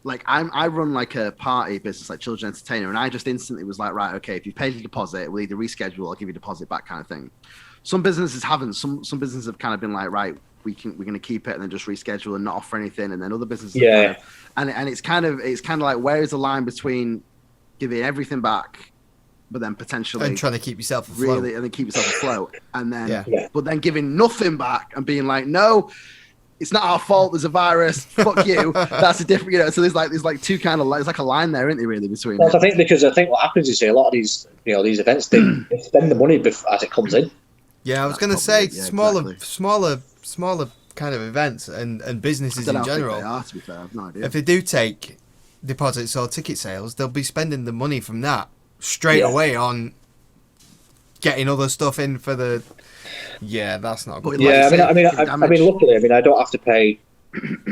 like I run like a party business, like children's entertainer, and I just instantly was like, right, okay, if you paid your deposit, we'll either reschedule or give you a deposit back, kind of thing. some businesses haven't. Some businesses have kind of been like, right, we're going to keep it and then just reschedule and not offer anything, and then other businesses, and it's kind of like, where is the line between giving everything back, but then potentially and trying to keep yourself afloat, and then keep yourself afloat, and then but then giving nothing back and being like, no, it's not our fault. There's a virus. Fuck you. That's a different, so there's like two kind of, there's like a line there, isn't there, really, between. Well, I think what happens is a lot of these, these events, they spend the money as it comes in. Yeah, I was going to say smaller kind of events and businesses in general. They are, to be fair, I have no idea. If they do take deposits or ticket sales, they'll be spending the money from that straight away on getting other stuff in for the. Yeah, that's not good. Yeah, I mean, luckily, I don't have to pay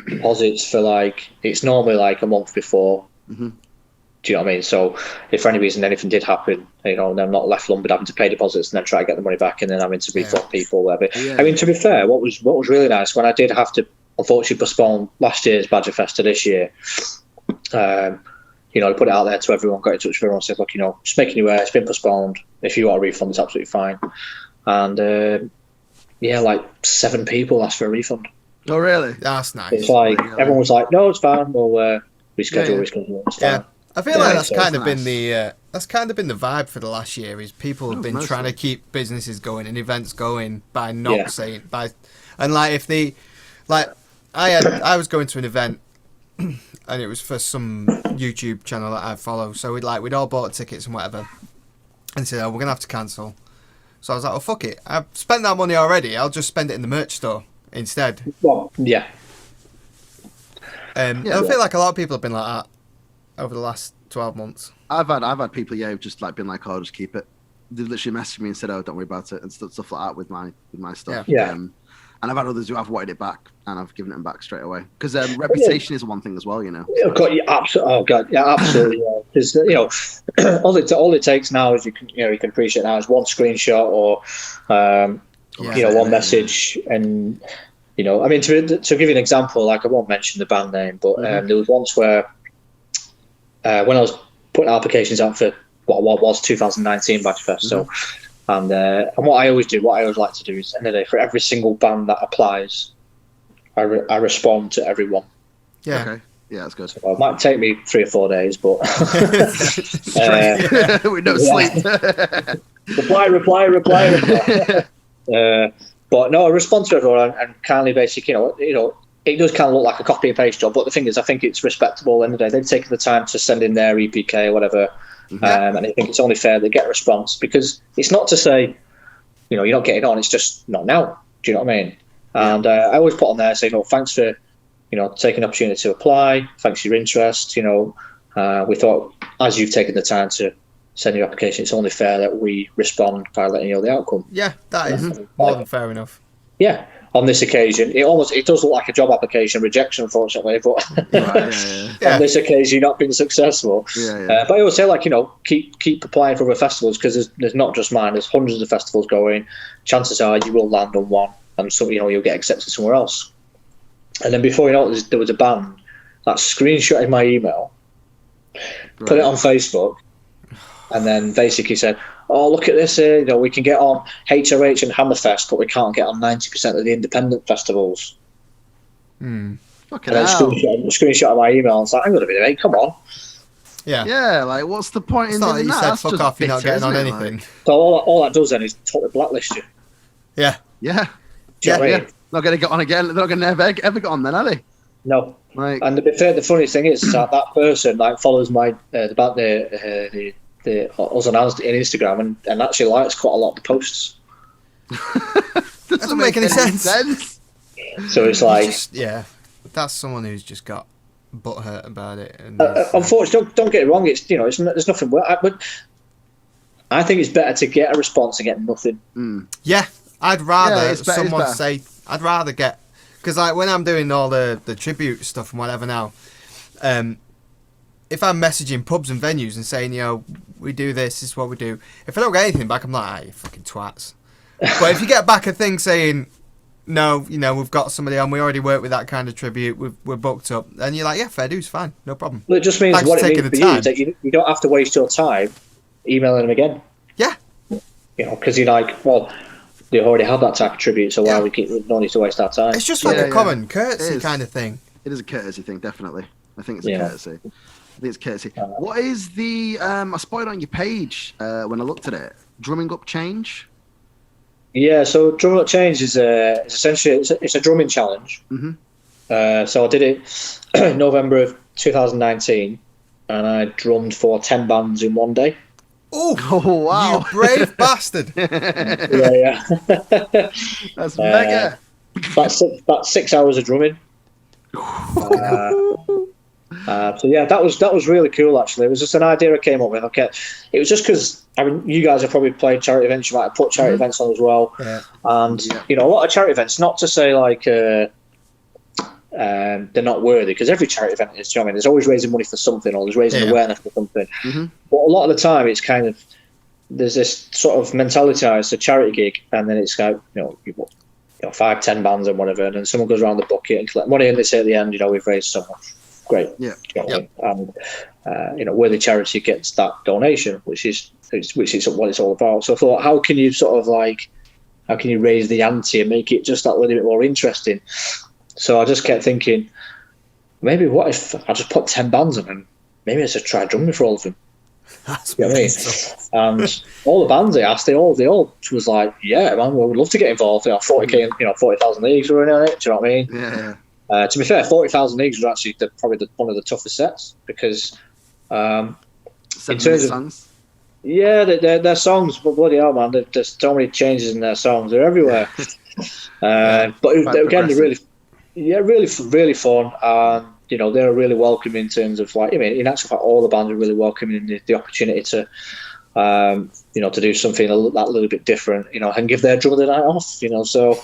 deposits for it's normally like a month before. Mm-hmm. Do you know what I mean? So if for any reason anything did happen, and I'm not left lumbered having to pay deposits and then try to get the money back and then having to refund people, whatever. Yeah. I mean, to be fair, what was really nice when I did have to unfortunately postpone last year's Badgerfest to this year. I put it out there to everyone, got in touch with everyone, said, look, just making you aware, it's been postponed. If you want a refund, it's absolutely fine. And 7 people asked for a refund. Oh, really? That's nice. It's like everyone was like, no, it's fine. We'll reschedule. It's fine. I feel like that's kind of been the vibe for the last year. Is people have been trying to keep businesses going and events going by not saying and if they I was going to an event and it was for some YouTube channel that I follow. So we'd all bought tickets and whatever, and said, we're gonna have to cancel. So I was like, oh fuck it, I've spent that money already. I'll just spend it in the merch store instead. Well, yeah. I feel like a lot of people have been like that over the last 12 months. I've had people who've just been like, oh, just keep it. They literally messaged me and said, oh, don't worry about it, and stuff like that with my stuff. Yeah. And I've had others who have wanted it back and I've given it them back straight away, because reputation is one thing as well, Oh god, absolutely. Because all it takes now is you can appreciate now is one screenshot or one message, and to give you an example, I won't mention the band name, but there was once where when I was putting applications out for what was 2019 Badgerfest, so and what I always like to do is, at the end of the day, for every single band that applies, I respond to everyone. Yeah. Okay. Yeah, that's good. So it might take me 3 or 4 days, but with no sleep. reply. But no, I respond to everyone and kindly, basically, it does kind of look like a copy and paste job, but the thing is, I think it's respectable. At the end of the day, they've taken the time to send in their EPK or whatever, and I think it's only fair they get a response, because it's not to say, you're not getting on, it's just not now. Do you know what I mean? And I always put on there saying, thanks for, taking the opportunity to apply, thanks for your interest. We thought, as you've taken the time to send your application, it's only fair that we respond by letting you know the outcome. Yeah, that is more than fair enough. Yeah. On this occasion, it does look like a job application rejection, unfortunately, but on this occasion, you've not been successful. But I always say, keep applying for other festivals, because there's not just mine. There's hundreds of festivals going. Chances are you will land on one, and so you'll get accepted somewhere else. And then before you know it, there was a band that screenshotted my email, put it on Facebook, and then basically said, oh, look at this here, we can get on HOH and Hammerfest, but we can't get on 90% of the independent festivals. Fucking and then screenshot of my email, and it's like, hang on a minute, mate, come on. Yeah, what's the point in doing that? You said, fuck off, you're not getting on anything. So all that does then is totally blacklist you. Yeah. Do you know what I mean? Not going to get on again. They're not going to ever get on then, are they? No. And the funny thing is that person follows my us on Instagram and actually likes quite a lot of the posts. Doesn't make any sense. So it's like, that's someone who's just got butthurt about it. And unfortunately, don't get it wrong. It's there's nothing. But I think it's better to get a response and get nothing. Yeah, I'd rather someone say. I'd rather get, because when I'm doing all the tribute stuff and whatever now, if I'm messaging pubs and venues and saying, we do this is what we do, if I don't get anything back, I'm like, you fucking twats. But if you get back a thing saying, no, we've got somebody on, we already work with that kind of tribute, we're booked up, then you're like, yeah, fair dues, fine, no problem. Well, it just means what it means for you is that you don't have to waste your time emailing them again. Yeah. Because you're like, well, they already have that type of tribute, so why we no need to waste our time. It's just like a common courtesy kind of thing. It is a courtesy thing, definitely. I think it's a courtesy. I think it's courtesy. What is the? I spotted on your page when I looked at it. Drumming Up Change. Yeah, so Drumming Up Change is essentially it's a drumming challenge. Mm-hmm. So I did it in November of 2019, and I drummed for 10 bands in one day. Oh wow! You brave bastard! Yeah. That's mega. About 6 hours of drumming. So yeah, that was really cool. Actually, it was just an idea I came up with. Okay, it was just because you guys have probably played charity events. You might have put charity events on as well. Yeah. And a lot of charity events. Not to say like they're not worthy, because every charity event is. You know what I mean, there's always raising money for something, or there's raising awareness for something. Mm-hmm. But a lot of the time, it's kind of there's this sort of mentality. It's a charity gig, and then it's like 5-10 bands and whatever, and then someone goes around the bucket and collect money, and they say at the end, we've raised so much. Great. Yeah. And where the charity gets that donation, which is what it's all about. So I thought, how can you raise the ante and make it just that little bit more interesting? So I just kept thinking, maybe what if I just put 10 bands on and maybe I should try drumming for all of them. That's what I mean. And all the bands they asked, they all was like, yeah, man, we would love to get involved. 40K, 40,000 leagues were in it. Do you know what I mean? Yeah. To be fair, 40,000 leagues was actually probably one of the toughest sets, because in terms of songs. Yeah, their songs, but bloody hell, man, there's so many changes in their songs. They're everywhere. But again, they're really fun, and they're really welcoming in terms of in actual fact, all the bands are really welcoming in the opportunity to to do something that little bit different, and give their drummer the night off, so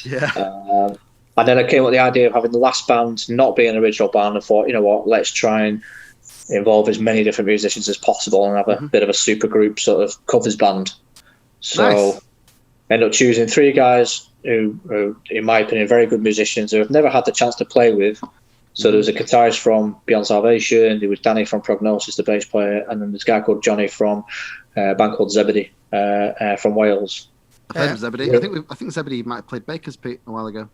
yeah. And then I came up with the idea of having the last band not be an original band. I thought, let's try and involve as many different musicians as possible and have a bit of a super group sort of covers band. So end up choosing 3 guys who, in my opinion, are very good musicians who I've never had the chance to play with. So there was a guitarist from Beyond Salvation, there was Danny from Prognosis, the bass player, and then this guy called Johnny from a band called Zebedee from Wales. I've heard of Zebedee. I think Zebedee might have played Baker's Pete a while ago.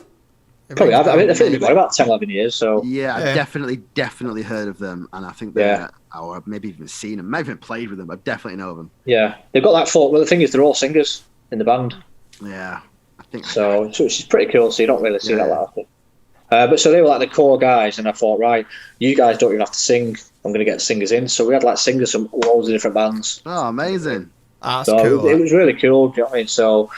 Probably. I think they've got about 10, 11 years. So I've definitely heard of them, and I think or I've maybe even seen them, maybe even played with them. I definitely know them. Yeah, they've got that folk. Well, the thing is, they're all singers in the band. Yeah, I think so. Which is pretty cool. So you don't really see that often. But so they were like the core guys, and I thought, right, you guys don't even have to sing. I'm going to get singers in. So we had like singers from loads of different bands. Oh, amazing! That's cool. It was really cool. You know what I mean? So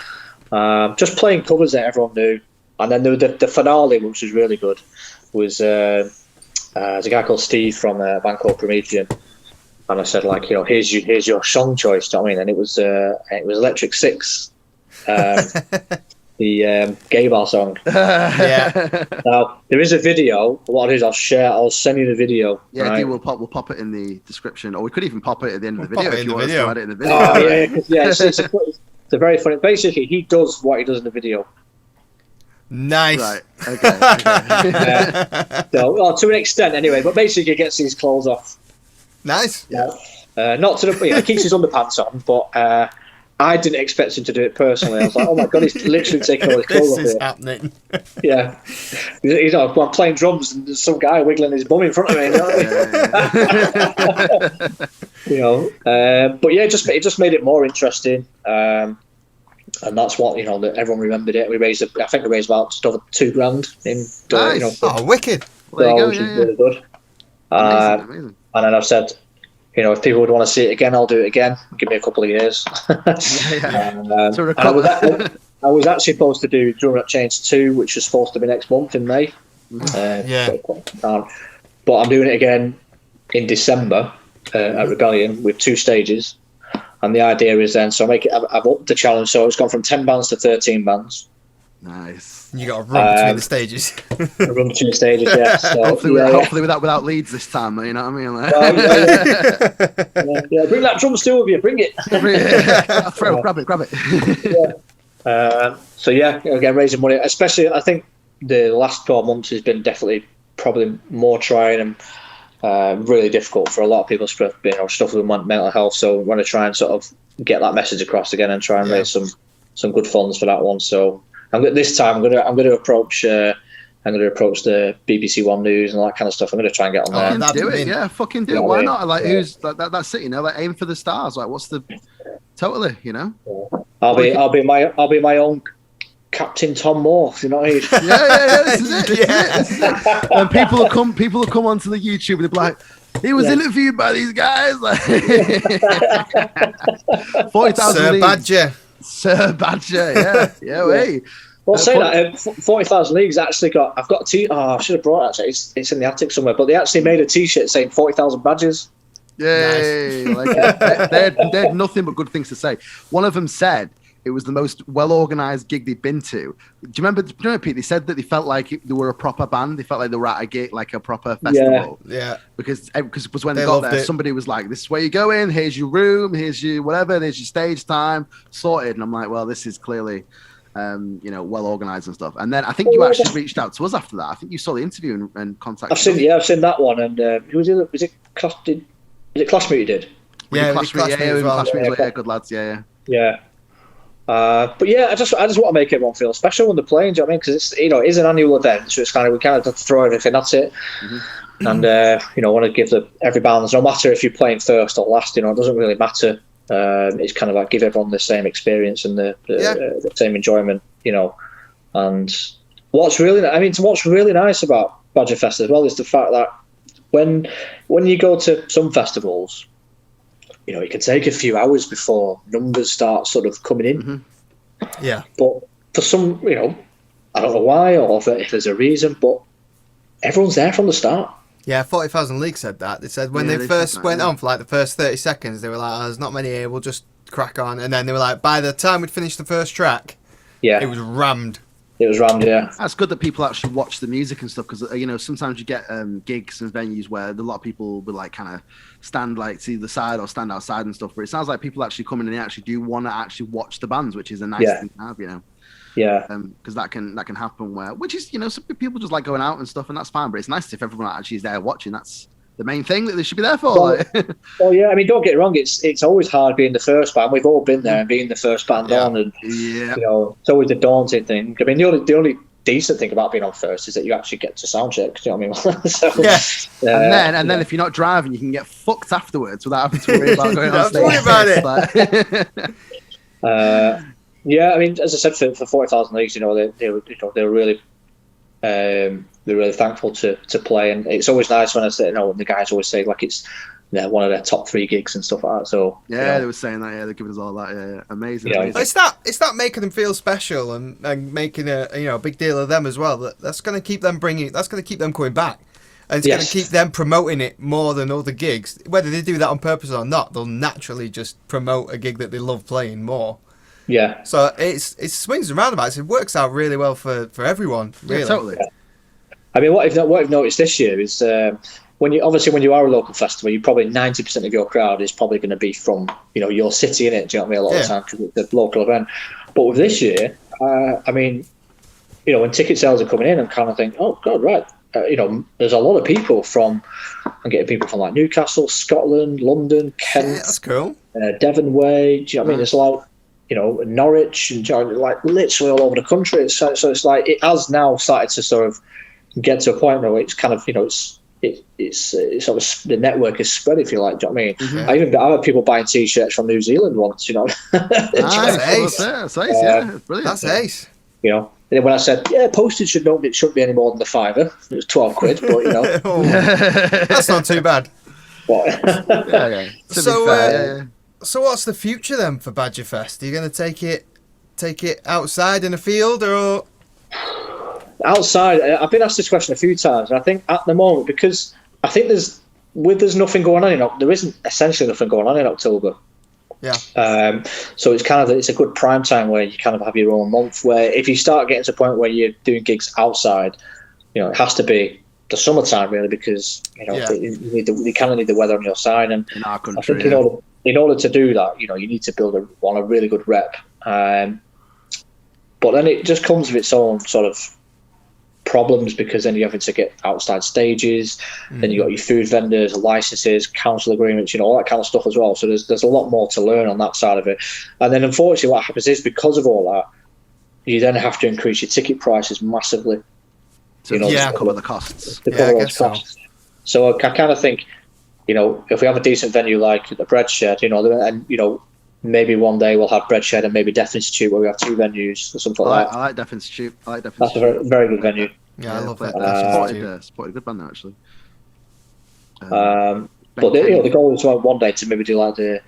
just playing covers that everyone knew. And then the finale, which was really good, was there's a guy called Steve from a band called Promethean, and I said here's your song choice. Do you know what I mean? And it was Electric Six, the gay bar song. Yeah. Now there is a video. What I'll do is I'll send you the video. Yeah, right? we'll pop it in the description, or we could even pop it at the end of the video if you want video. to add it in the video. Oh yeah, it's a very funny. Basically, he does what he does in the video. Nice. Right. Okay. So, to an extent, anyway. But basically, he gets his clothes off. Nice. Yeah. Not to the. He keeps his underpants on, but I didn't expect him to do it personally. I was like, oh my god, he's literally taking all his clothes off. This is happening. Yeah. I'm playing drums and there's some guy wiggling his bum in front of me. But yeah, it just made it more interesting. And that's what that everyone remembered it. I think we raised about just over $2,000 in. Nice. Wicked. There you go. Which is really good. Amazing. And then I've said, if people would want to see it again, I'll do it again. Give me a couple of years. To recover. I was actually supposed to do Drumming Up Change 2, which was supposed to be next month in May. But I'm doing it again in December at Rebellion with 2 stages. And the idea is then, so I've upped the challenge, so it's gone from 10 bands to 13 bands. Nice. You got to run between the stages. Run between the stages, yeah. So, hopefully without leads this time, you know what I mean? Bring that drum still with you, bring it. Grab it. So again, raising money, especially I think the last 12 months has been probably more trying and really difficult for a lot of people, stuff with mental health. So we want to try and sort of get that message across again and try and raise some good funds for that one. So this time I'm going to approach. I'm going to approach the BBC One News and all that kind of stuff. I'm going to try and get on there. Fucking do it, yeah. Fucking do it. Why not? Like, who's like that's it. You know, like aim for the stars. Like, what's the totally? You know, I'll be my own Captain Tom Moore. You know what I mean? Yeah. This is it. And people will come onto the YouTube and they'll be like, he was interviewed by these guys. Like 40,000 Sir Badger. Yeah. Wait. Well, saying that, 40,000 Leagues actually got. I've got a T. Oh, I should have brought it. Actually, it's in the attic somewhere. But they actually made a T-shirt saying 40,000 badges. Yay! Nice. Like they had nothing but good things to say. One of them said it was the most well-organized gig they'd been to. Do you remember, Pete? They said that they felt like they were a proper band. They felt like they were at a gig, like a proper festival. Yeah. Because when they got there, somebody was like, "This is where you go in. Here's your room. Here's your whatever. There's your stage time sorted." And I'm like, "Well, this is clearly." Well organized and stuff. And then I think you actually reached out to us after that. I think you saw the interview and contacted us. I've seen that one. And who was it? Was it Classmate you did? Yeah, Classmate. Good lads. Yeah. But yeah, I just want to make everyone feel special when they're playing. Do you know what I mean? Because it's it is an annual event, so it's we kind of have to throw everything at it. Mm-hmm. And want to give every band, no matter if you're playing first or last, it doesn't really matter. It's kind of like give everyone the same experience and the same enjoyment, And what's really nice about Badgerfest as well is the fact that when you go to some festivals, it can take a few hours before numbers start sort of coming in. Mm-hmm. Yeah. But for some, I don't know why or if there's a reason, but everyone's there from the start. Yeah, 40,000 League said that. They said when they first went on for like the first 30 seconds, they were like, there's not many here, we'll just crack on. And then they were like, by the time we'd finished the first track, it was rammed. Yeah. That's good that people actually watch the music and stuff because, sometimes you get gigs and venues where a lot of people will like kind of stand like to the side or stand outside and stuff. But it sounds like people actually come in and they actually do want to actually watch the bands, which is a nice thing to have, Yeah, because that can happen which is some people just like going out and stuff, and that's fine. But it's nice if everyone actually is there watching. That's the main thing that they should be there for. Well, yeah. I mean, don't get it wrong. It's always hard being the first band. We've all been there and being the first band on, and it's always a daunting thing. I mean, the only decent thing about being on first is that you actually get to sound check. Do you know what I mean? So, and then if you're not driving, you can get fucked afterwards without having to worry about going on stage. Don't worry about it. Yeah, I mean, as I said, for 40,000 Leagues, they're really thankful to play, and it's always nice when I say, the guys always say like it's one of their top 3 gigs and stuff like that. So they were saying that, they're giving us all that, amazing. It's that making them feel special and making a big deal of them as well. That's going to keep them going back. And it's going to keep them promoting it more than other gigs. Whether they do that on purpose or not, they'll naturally just promote a gig that they love playing more. Yeah. So it swings and roundabouts. It works out really well for everyone. Really. Yeah, totally. I mean, what I've noticed this year is when you are a local festival, you probably 90% of your crowd is probably going to be from your city, innit? Do you know what I mean? A lot of the time because it's a local event. But with this year, I mean, when ticket sales are coming in, I'm kind of thinking, oh God, right. There's a lot of people I'm getting people from like Newcastle, Scotland, London, Kent. Yeah, that's cool. Devon Way. Do you know what I mean? There's a lot. Norwich and like literally all over the country. So it's like it has now started to sort of get to a point where it's kind of it's sort of the network is spread, if you like. Do you know what I mean? Mm-hmm. I had people buying T-shirts from New Zealand once. That's ace. That's ace. Yeah, brilliant. That's ace. And then when I said, postage it shouldn't be any more than the £5. It was 12 quid, but that's not too bad. But, So what's the future then for Badgerfest? Are you going to take it outside in a field or outside? I've been asked this question a few times, and I think at the moment, because I think there's nothing going on there isn't essentially nothing going on in October. Yeah. So it's a good prime time where you kind of have your own month. Where if you start getting to a point where you're doing gigs outside, it has to be the summertime really, because you kind of need the weather on your side. And in our country, I think in order to do that, you need to build a really good rep. But then it just comes with its own sort of problems because then you're having to get outside stages, then you got your food vendors, licenses, council agreements, all that kind of stuff as well. So there's a lot more to learn on that side of it. And then unfortunately what happens is because of all that, you then have to increase your ticket prices massively. To cover the costs. To cover those costs. So I kind of think, if we have a decent venue like the Bread Shed, and maybe one day we'll have Bread Shed and maybe Deaf Institute where we have 2 venues or something like that. I like Deaf Institute. That's a very, very good venue. Yeah, I love that. Supported a good band there, actually. But the goal is one day to maybe do like the,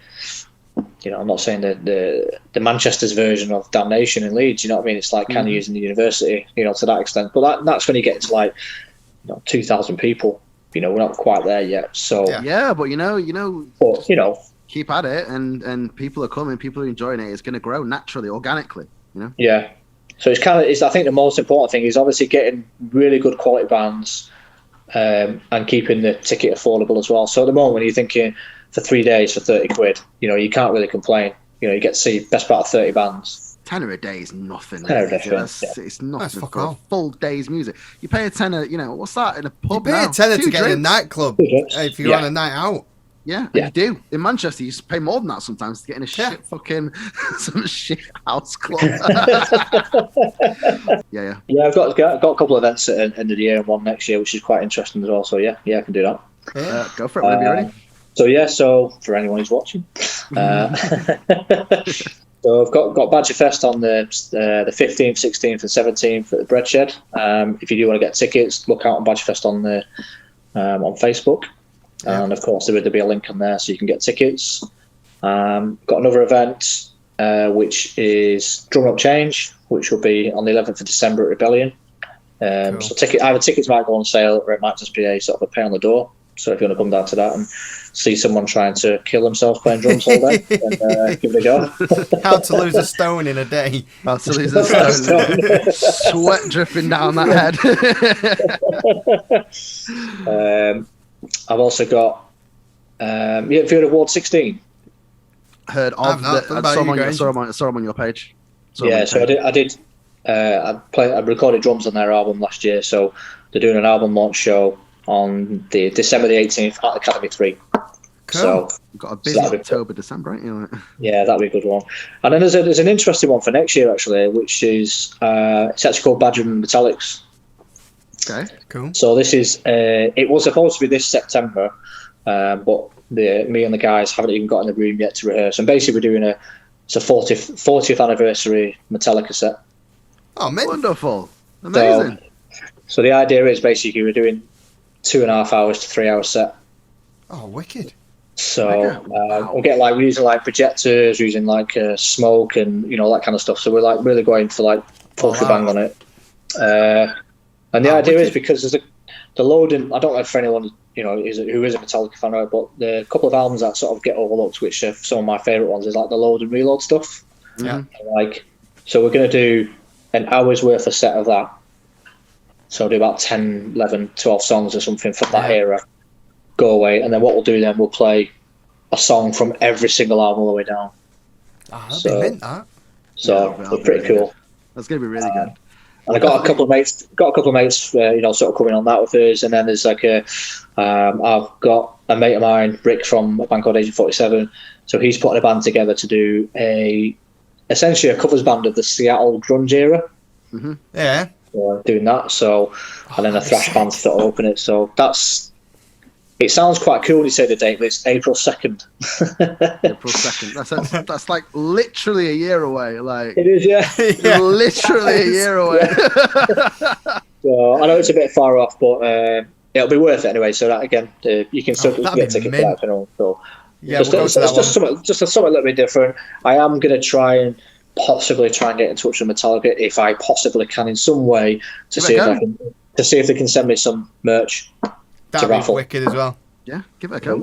I'm not saying the Manchester's version of Damnation in Leeds. You know what I mean? It's like kind of using the university, to that extent. But that's when you get to like 2,000 people. We're not quite there yet. So but keep at it, and people are coming, people are enjoying it. It's going to grow naturally, organically. Yeah. So it's I think the most important thing is obviously getting really good quality bands, and keeping the ticket affordable as well. So at the moment, when you're thinking for 3 days for 30 quid, you can't really complain. You get to see best part of 30 bands. Tenner a day is nothing. It's nothing for a full day's music. You pay a tenner, what's that in a pub? You pay a tenner to get in a nightclub if you're on a night out. Yeah, you do. In Manchester, you pay more than that sometimes to get in a shit fucking some shit house club. Yeah. I've got a couple of events at the end of the year and one next year, which is quite interesting as well. So I can do that. Go for it whenever you're ready. So for anyone who's watching, so I've got Badgerfest on the 15th, 16th, and 17th at the Bread Shed. If you do want to get tickets, look out on Badgerfest on Facebook. And of course, there'll be a link on there so you can get tickets. Got another event, which is Drum Up Change, which will be on the 11th of December at Rebellion. Cool. So either tickets might go on sale or it might just be a sort of a pay on the door. So if you want to come down to that and see someone trying to kill themselves playing drums all day, then give it a go. How to lose a stone in a day. How to lose a stone. Sweat dripping down that head. I've also got have you heard of Ward 16? Heard of I saw him on your page. I did. I recorded drums on their album last year, so they're doing an album launch show on the December the 18th at Academy 3. Cool. So we've got a busy October, December, right? Yeah, that'll be a good one. And then there's an interesting one for next year actually, which is it's actually called Badger and Metallics. Okay, cool. So this is it was supposed to be this September, but me and the guys haven't even got in the room yet to rehearse. And basically we're doing it's a 40th anniversary Metallica set. Oh man, wonderful, amazing. So the idea is basically we're doing 2.5 hours to 3 hour set. Oh, wicked. So we're using like projectors, using like smoke and that kind of stuff. So we're like really going for like full shebang on it. And the idea is because there's the loading. I don't know if anyone who is a Metallica fan, right, but the couple of albums that sort of get overlooked, which are some of my favourite ones, is like the load and reload stuff. Yeah. So we're going to do an hour's worth of set of that. So do about 10, 11, 12 songs or something from that era. Go away, and then what we'll do then, we'll play a song from every single album all the way down. That'd be mint, that. So it's pretty cool. That's going to be really good. And I got a couple of mates, sort of coming on that with us. And then there's like I've got a mate of mine, Rick from a band called Agent 47. So he's putting a band together to do essentially a covers band of the Seattle grunge era. Mm-hmm. Yeah. Doing that. So, and then a thrash band to open it. So it sounds quite cool when you say the date, but it's April 2nd. April 2nd. That's like literally a year away. Like it is, yeah. Literally a year away. So I know it's a bit far off, but it'll be worth it anyway. So that again, you can still get a ticket for that. So just something a little bit different. I am going to try and possibly try and get in touch with Metallica if I possibly can in some way to see if they can send me some merch. That'd be wicked as well. Yeah, give it a go.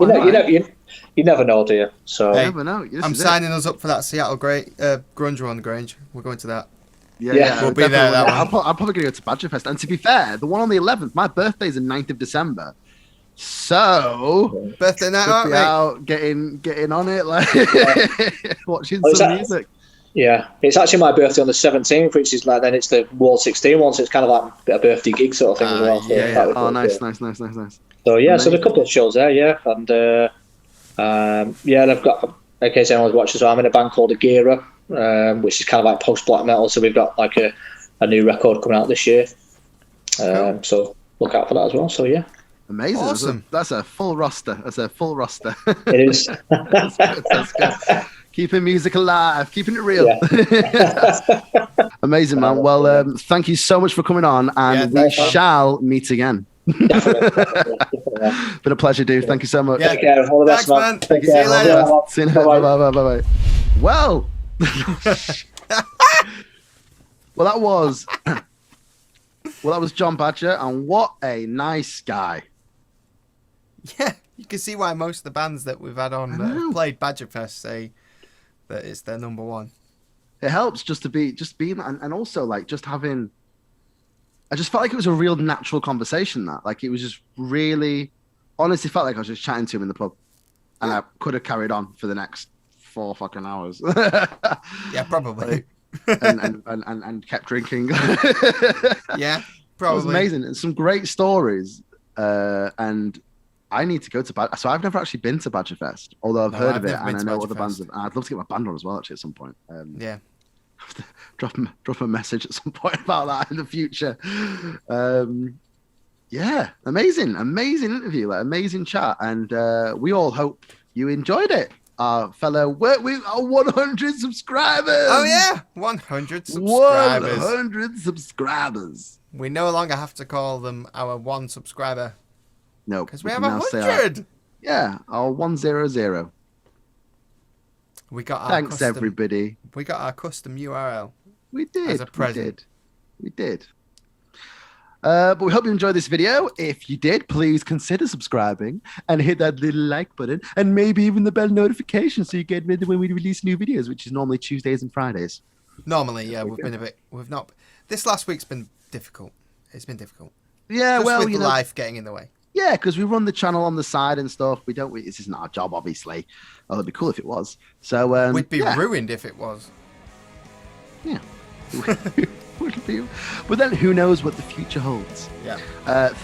You never know, do you? So you never know. I'm signing us up for that Seattle grunge on the Grange. We're going to that. Yeah, we'll be there. I'm probably going to go to Badgerfest. And to be fair, the one on the 11th, my birthday's the 9th of December. So birthday night out, getting on it, like watching some music. Yeah, it's actually my birthday on the 17th, which is like then it's the World 16 one, so it's kind of like a birthday gig sort of thing as well. So Oh, nice. So yeah, Amazing. so there's a couple of shows there, yeah, and yeah, they've got, in case anyone's watching, so I'm in a band called Agira, which is kind of like post black metal. So we've got like a new record coming out this year. Cool. So look out for that as well. So yeah. Amazing. Awesome. That's a full roster. It is. That's good. Keeping music alive, keeping it real. Yeah. Amazing, man. Well, thank you so much for coming on, and we shall meet again. Definitely. Been a pleasure, dude. Thank you so much. Take care. All the best, man. See you later. See you later. Bye. Well, that was John Badger, and what a nice guy. Yeah, you can see why most of the bands that we've had on that have played Badgerfest say that it's their number one. It helps just being, and also like just having. I just felt like it was a real natural conversation. That like it was just really, honestly felt like I was just chatting to him in the pub, and I could have carried on for the next 4 fucking hours. Yeah, probably. and kept drinking. Yeah, probably. It was amazing, and some great stories. And I need to go to so I've never actually been to Badgerfest, although I've heard of it, and I know other bands. And I'd love to get my band on as well, actually, at some point. Yeah. Drop a message at some point about that in the future. Yeah, amazing interview, like amazing chat, and we all hope you enjoyed it. Our fellow we are 100 subscribers. Oh yeah, 100 subscribers. 100 subscribers. We no longer have to call them our one subscriber. No, because we have 100. Yeah, our 100. We got our Thanks, everybody. We got our custom URL. We did. As a present. We did. But we hope you enjoyed this video. If you did, please consider subscribing and hit that little like button, and maybe even the bell notification so you get rid of when we release new videos, which is normally Tuesdays and Fridays. Normally, yeah, we've not. This last week's been difficult. It's been difficult. Yeah, just well, with life getting in the way. Yeah, because we run the channel on the side and stuff. This isn't our job, obviously. Oh, it'd be cool if it was. So we'd be ruined if it was. Yeah. But then who knows what the future holds. Yeah.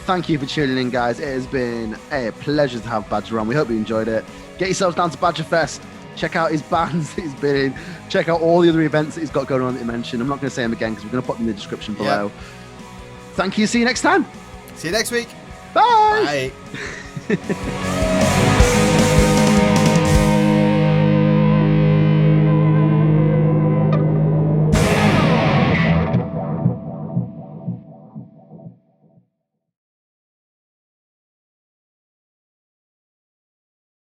Thank you for tuning in, guys. It has been a pleasure to have Badger on. We hope you enjoyed it. Get yourselves down to Badgerfest. Check out his bands that he's been in. Check out all the other events that he's got going on that he mentioned. I'm not going to say them again because we're going to put them in the description below. Thank you. See you next time. See you next week. Bye. Bye.